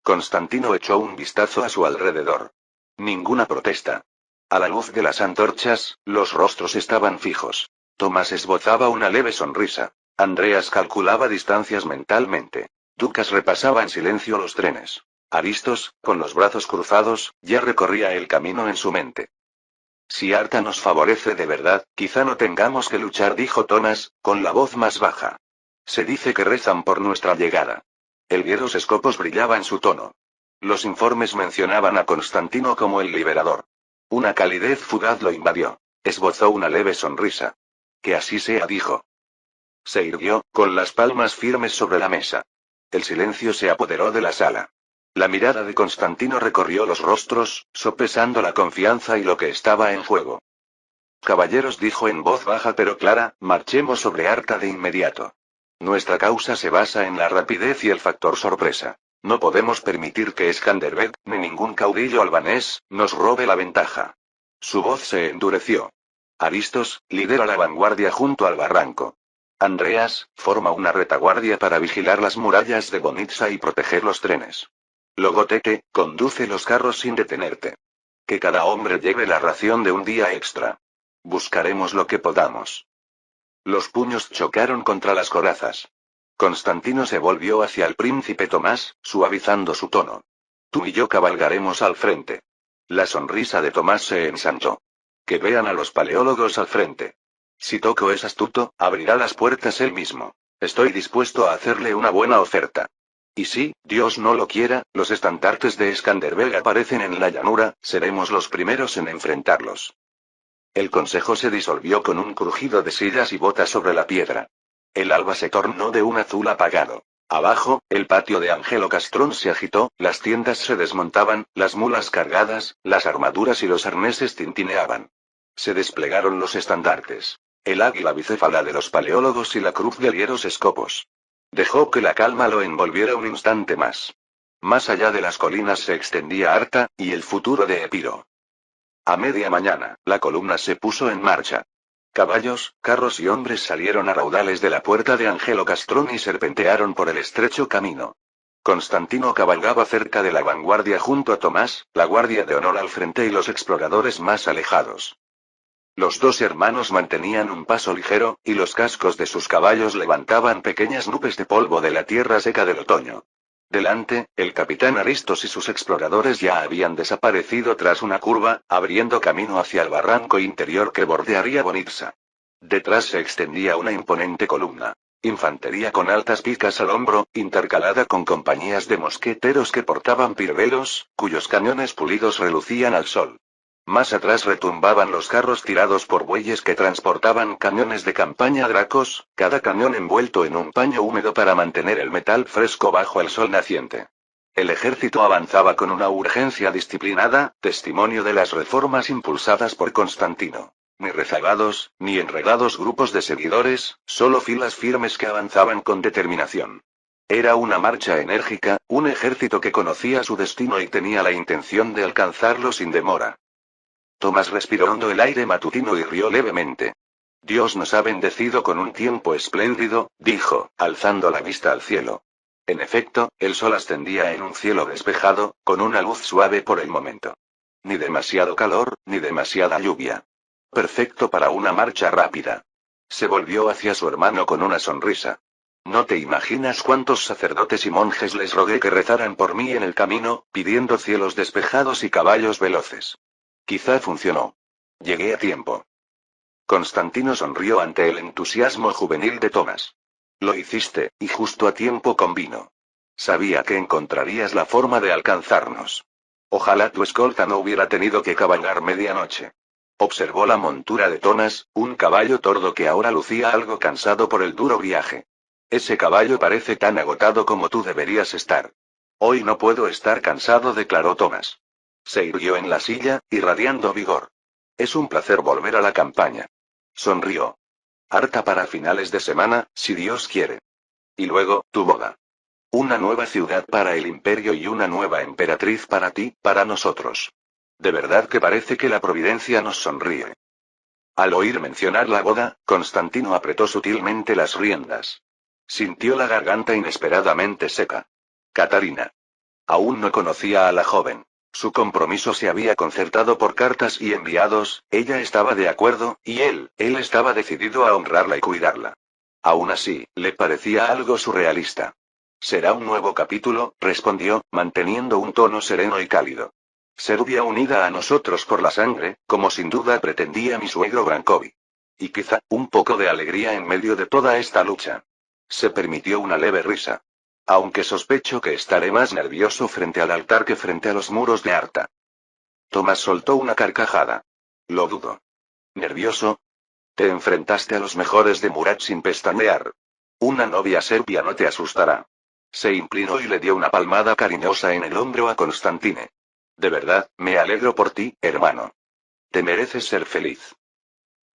Constantino echó un vistazo a su alrededor. Ninguna protesta. A la luz de las antorchas, los rostros estaban fijos. Tomás esbozaba una leve sonrisa. Andreas calculaba distancias mentalmente. Ducas repasaba en silencio los trenes. Aristos, con los brazos cruzados, ya recorría el camino en su mente. Si Arta nos favorece de verdad, quizá no tengamos que luchar, dijo Tomás, con la voz más baja. Se dice que rezan por nuestra llegada. El Vieros Escopos brillaba en su tono. Los informes mencionaban a Constantino como el liberador. Una calidez fugaz lo invadió. Esbozó una leve sonrisa. Que así sea, dijo. Se irguió, con las palmas firmes sobre la mesa. El silencio se apoderó de la sala. La mirada de Constantino recorrió los rostros, sopesando la confianza y lo que estaba en juego. Caballeros, dijo en voz baja pero clara, marchemos sobre Arta de inmediato. Nuestra causa se basa en la rapidez y el factor sorpresa. No podemos permitir que Skanderbeg, ni ningún caudillo albanés, nos robe la ventaja. Su voz se endureció. Aristos, lidera la vanguardia junto al barranco. Andreas, forma una retaguardia para vigilar las murallas de Bonitsa y proteger los trenes. Logotete, conduce los carros sin detenerte. Que cada hombre lleve la ración de un día extra. Buscaremos lo que podamos. Los puños chocaron contra las corazas. Constantino se volvió hacia el príncipe Tomás, suavizando su tono. Tú y yo cabalgaremos al frente. La sonrisa de Tomás se ensanchó. Que vean a los paleólogos al frente. Si Toco es astuto, abrirá las puertas él mismo. Estoy dispuesto a hacerle una buena oferta. Y si, Dios no lo quiera, los estandartes de Skanderbeg aparecen en la llanura, seremos los primeros en enfrentarlos. El consejo se disolvió con un crujido de sillas y botas sobre la piedra. El alba se tornó de un azul apagado. Abajo, el patio de Angelo Castrón se agitó, las tiendas se desmontaban, las mulas cargadas, las armaduras y los arneses tintineaban. Se desplegaron los estandartes. El águila bicéfala de los paleólogos y la cruz de Vieros Escopos. Dejó que la calma lo envolviera un instante más. Más allá de las colinas se extendía Arta, y el futuro de Epiro. A media mañana, la columna se puso en marcha. Caballos, carros y hombres salieron a raudales de la puerta de Angelo Castrón y serpentearon por el estrecho camino. Constantino cabalgaba cerca de la vanguardia junto a Tomás, la guardia de honor al frente y los exploradores más alejados. Los dos hermanos mantenían un paso ligero, y los cascos de sus caballos levantaban pequeñas nubes de polvo de la tierra seca del otoño. Delante, el capitán Aristos y sus exploradores ya habían desaparecido tras una curva, abriendo camino hacia el barranco interior que bordearía Bonitsa. Detrás se extendía una imponente columna. Infantería con altas picas al hombro, intercalada con compañías de mosqueteros que portaban pirbelos, cuyos cañones pulidos relucían al sol. Más atrás retumbaban los carros tirados por bueyes que transportaban cañones de campaña Dracos, cada cañón envuelto en un paño húmedo para mantener el metal fresco bajo el sol naciente. El ejército avanzaba con una urgencia disciplinada, testimonio de las reformas impulsadas por Constantino. Ni rezagados, ni enredados grupos de seguidores, solo filas firmes que avanzaban con determinación. Era una marcha enérgica, un ejército que conocía su destino y tenía la intención de alcanzarlo sin demora. Tomás respiró hondo el aire matutino y rió levemente. Dios nos ha bendecido con un tiempo espléndido, dijo, alzando la vista al cielo. En efecto, el sol ascendía en un cielo despejado, con una luz suave por el momento. Ni demasiado calor, ni demasiada lluvia. Perfecto para una marcha rápida. Se volvió hacia su hermano con una sonrisa. No te imaginas cuántos sacerdotes y monjes les rogué que rezaran por mí en el camino, pidiendo cielos despejados y caballos veloces. Quizá funcionó. Llegué a tiempo. Constantino sonrió ante el entusiasmo juvenil de Tomás. Lo hiciste, y justo a tiempo convino. Sabía que encontrarías la forma de alcanzarnos. Ojalá tu escolta no hubiera tenido que cabalgar medianoche. Observó la montura de Tomás, un caballo tordo que ahora lucía algo cansado por el duro viaje. Ese caballo parece tan agotado como tú deberías estar. Hoy no puedo estar cansado, declaró Tomás. Se irguió en la silla, irradiando vigor. Es un placer volver a la campaña. Sonrió. Harta para finales de semana, si Dios quiere. Y luego, tu boda. Una nueva ciudad para el imperio y una nueva emperatriz para ti, para nosotros. De verdad que parece que la providencia nos sonríe. Al oír mencionar la boda, Constantino apretó sutilmente las riendas. Sintió la garganta inesperadamente seca. Catarina. Aún no conocía a la joven. Su compromiso se había concertado por cartas y enviados, ella estaba de acuerdo, y él estaba decidido a honrarla y cuidarla. Aún así, le parecía algo surrealista. Será un nuevo capítulo, respondió, manteniendo un tono sereno y cálido. Serbia unida a nosotros por la sangre, como sin duda pretendía mi suegro Brankovic. Y quizá, un poco de alegría en medio de toda esta lucha. Se permitió una leve risa. Aunque sospecho que estaré más nervioso frente al altar que frente a los muros de Arta. Tomás soltó una carcajada. Lo dudo. ¿Nervioso? Te enfrentaste a los mejores de Murat sin pestañear. Una novia serbia no te asustará. Se inclinó y le dio una palmada cariñosa en el hombro a Constantine. De verdad, me alegro por ti, hermano. Te mereces ser feliz.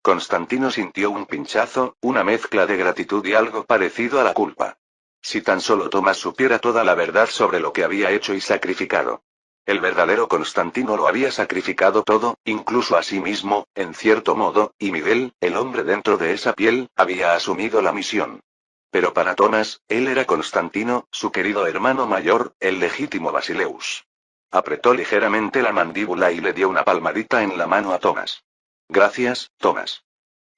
Constantino sintió un pinchazo, una mezcla de gratitud y algo parecido a la culpa. Si tan solo Tomás supiera toda la verdad sobre lo que había hecho y sacrificado. El verdadero Constantino lo había sacrificado todo, incluso a sí mismo, en cierto modo, y Miguel, el hombre dentro de esa piel, había asumido la misión. Pero para Tomás, él era Constantino, su querido hermano mayor, el legítimo Basileus. Apretó ligeramente la mandíbula y le dio una palmadita en la mano a Tomás. Gracias, Tomás.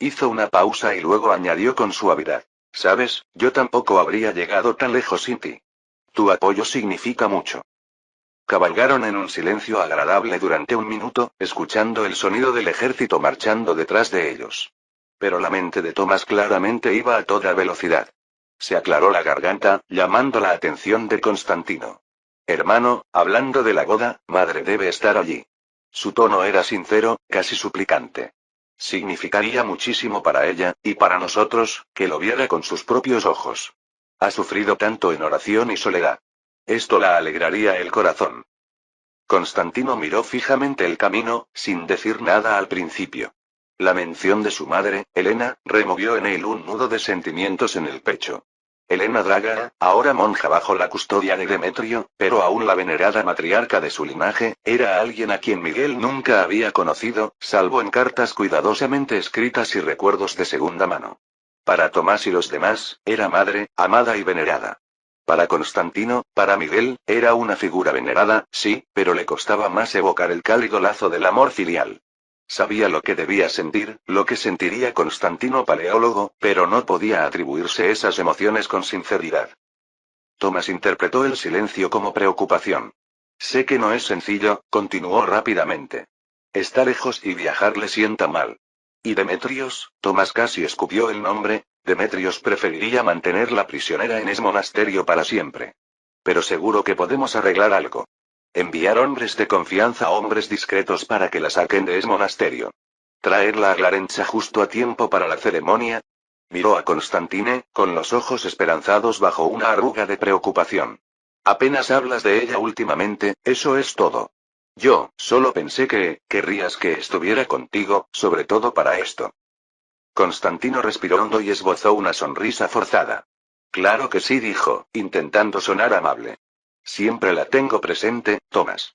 Hizo una pausa y luego añadió con suavidad. Sabes, yo tampoco habría llegado tan lejos sin ti. Tu apoyo significa mucho. Cabalgaron en un silencio agradable durante un minuto, escuchando el sonido del ejército marchando detrás de ellos. Pero la mente de Tomás claramente iba a toda velocidad. Se aclaró la garganta, llamando la atención de Constantino. Hermano, hablando de la boda, madre debe estar allí. Su tono era sincero, casi suplicante. Significaría muchísimo para ella, y para nosotros, que lo viera con sus propios ojos. Ha sufrido tanto en oración y soledad. Esto la alegraría el corazón. Constantino miró fijamente el camino, sin decir nada al principio. La mención de su madre, Helena, removió en él un nudo de sentimientos en el pecho. Helena Draga, ahora monja bajo la custodia de Demetrio, pero aún la venerada matriarca de su linaje, era alguien a quien Miguel nunca había conocido, salvo en cartas cuidadosamente escritas y recuerdos de segunda mano. Para Tomás y los demás, era madre, amada y venerada. Para Constantino, para Miguel, era una figura venerada, sí, pero le costaba más evocar el cálido lazo del amor filial. Sabía lo que debía sentir, lo que sentiría Constantino paleólogo, pero no podía atribuirse esas emociones con sinceridad. Tomás interpretó el silencio como preocupación. Sé que no es sencillo, continuó rápidamente. Está lejos y viajar le sienta mal. ¿Y Demetrios? Tomás casi escupió el nombre. Demetrios preferiría mantenerla prisionera en ese monasterio para siempre. Pero seguro que podemos arreglar algo. Enviar hombres de confianza a hombres discretos para que la saquen de ese monasterio. Traerla a Glarencha justo a tiempo para la ceremonia. Miró a Constantine, con los ojos esperanzados bajo una arruga de preocupación. Apenas hablas de ella últimamente, eso es todo. Yo, solo pensé que, querrías que estuviera contigo, sobre todo para esto. Constantino respiró hondo y esbozó una sonrisa forzada. Claro que sí, dijo, intentando sonar amable. Siempre la tengo presente, Tomás.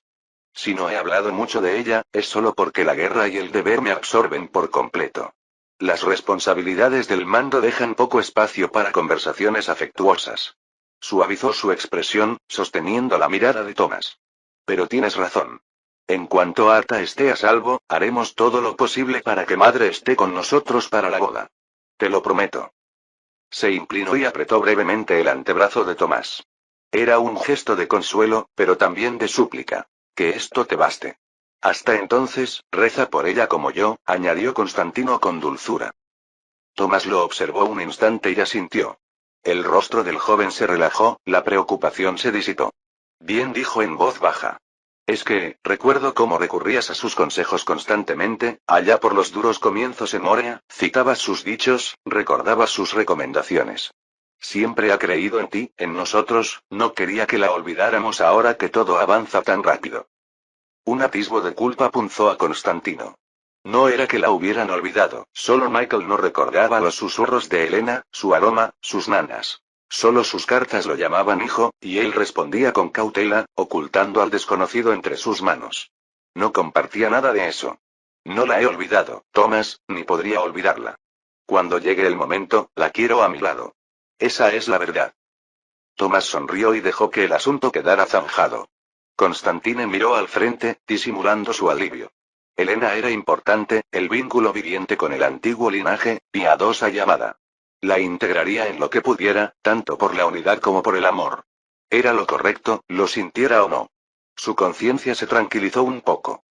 Si no he hablado mucho de ella, es solo porque la guerra y el deber me absorben por completo. Las responsabilidades del mando dejan poco espacio para conversaciones afectuosas. Suavizó su expresión, sosteniendo la mirada de Tomás. Pero tienes razón. En cuanto Arta esté a salvo, haremos todo lo posible para que madre esté con nosotros para la boda. Te lo prometo. Se inclinó y apretó brevemente el antebrazo de Tomás. Era un gesto de consuelo, pero también de súplica. Que esto te baste. Hasta entonces, reza por ella como yo, añadió Constantino con dulzura. Tomás lo observó un instante y asintió. El rostro del joven se relajó, la preocupación se disipó. Bien, dijo en voz baja. Es que, recuerdo cómo recurrías a sus consejos constantemente, allá por los duros comienzos en Moria, citabas sus dichos, recordabas sus recomendaciones. Siempre ha creído en ti, en nosotros, no quería que la olvidáramos ahora que todo avanza tan rápido. Un atisbo de culpa punzó a Constantino. No era que la hubieran olvidado, solo Michael no recordaba los susurros de Helena, su aroma, sus nanas. Solo sus cartas lo llamaban hijo, y él respondía con cautela, ocultando al desconocido entre sus manos. No compartía nada de eso. No la he olvidado, Thomas, ni podría olvidarla. Cuando llegue el momento, la quiero a mi lado. Esa es la verdad. Thomas sonrió y dejó que el asunto quedara zanjado. Constantine miró al frente, disimulando su alivio. Helena era importante, el vínculo viviente con el antiguo linaje, piadosa y amada. La integraría en lo que pudiera, tanto por la unidad como por el amor. Era lo correcto, lo sintiera o no. Su conciencia se tranquilizó un poco.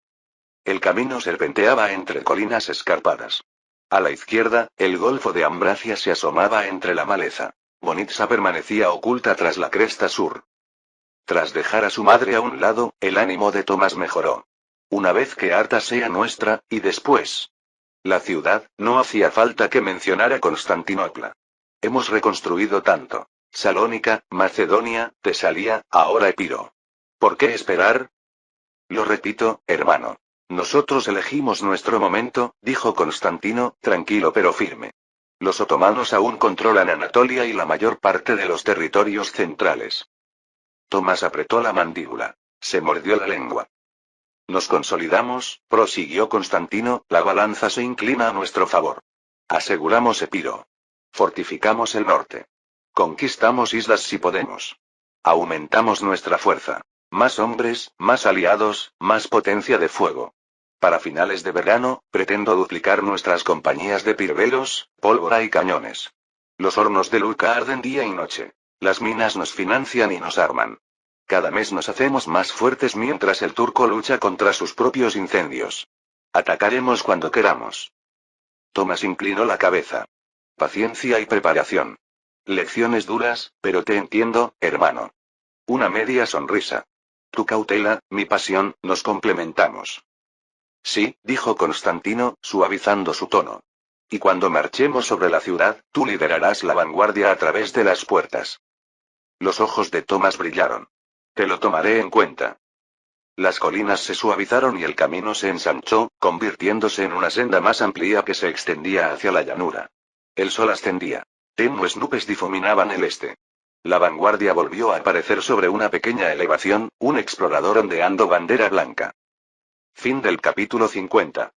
El camino serpenteaba entre colinas escarpadas. A la izquierda, el golfo de Ambracia se asomaba entre la maleza. Bonitsa permanecía oculta tras la cresta sur. Tras dejar a su madre a un lado, el ánimo de Tomás mejoró. Una vez que Arta sea nuestra, y después. La ciudad, no hacía falta que mencionara Constantinopla. Hemos reconstruido tanto. Salónica, Macedonia, Tesalia, ahora Epiro. ¿Por qué esperar? Lo repito, hermano. Nosotros elegimos nuestro momento, dijo Constantino, tranquilo pero firme. Los otomanos aún controlan Anatolia y la mayor parte de los territorios centrales. Tomás apretó la mandíbula. Se mordió la lengua. Nos consolidamos, prosiguió Constantino, la balanza se inclina a nuestro favor. Aseguramos Epiro. Fortificamos el norte. Conquistamos islas si podemos. Aumentamos nuestra fuerza. Más hombres, más aliados, más potencia de fuego. Para finales de verano, pretendo duplicar nuestras compañías de pirbelos, pólvora y cañones. Los hornos de Luca arden día y noche. Las minas nos financian y nos arman. Cada mes nos hacemos más fuertes mientras el turco lucha contra sus propios incendios. Atacaremos cuando queramos. Tomás inclinó la cabeza. Paciencia y preparación. Lecciones duras, pero te entiendo, hermano. Una media sonrisa. Tu cautela, mi pasión, nos complementamos. Sí, dijo Constantino, suavizando su tono. Y cuando marchemos sobre la ciudad, tú liderarás la vanguardia a través de las puertas. Los ojos de Tomás brillaron. Te lo tomaré en cuenta. Las colinas se suavizaron y el camino se ensanchó, convirtiéndose en una senda más amplia que se extendía hacia la llanura. El sol ascendía. Tenues nubes difuminaban el este. La vanguardia volvió a aparecer sobre una pequeña elevación, un explorador ondeando bandera blanca. Fin del capítulo 50.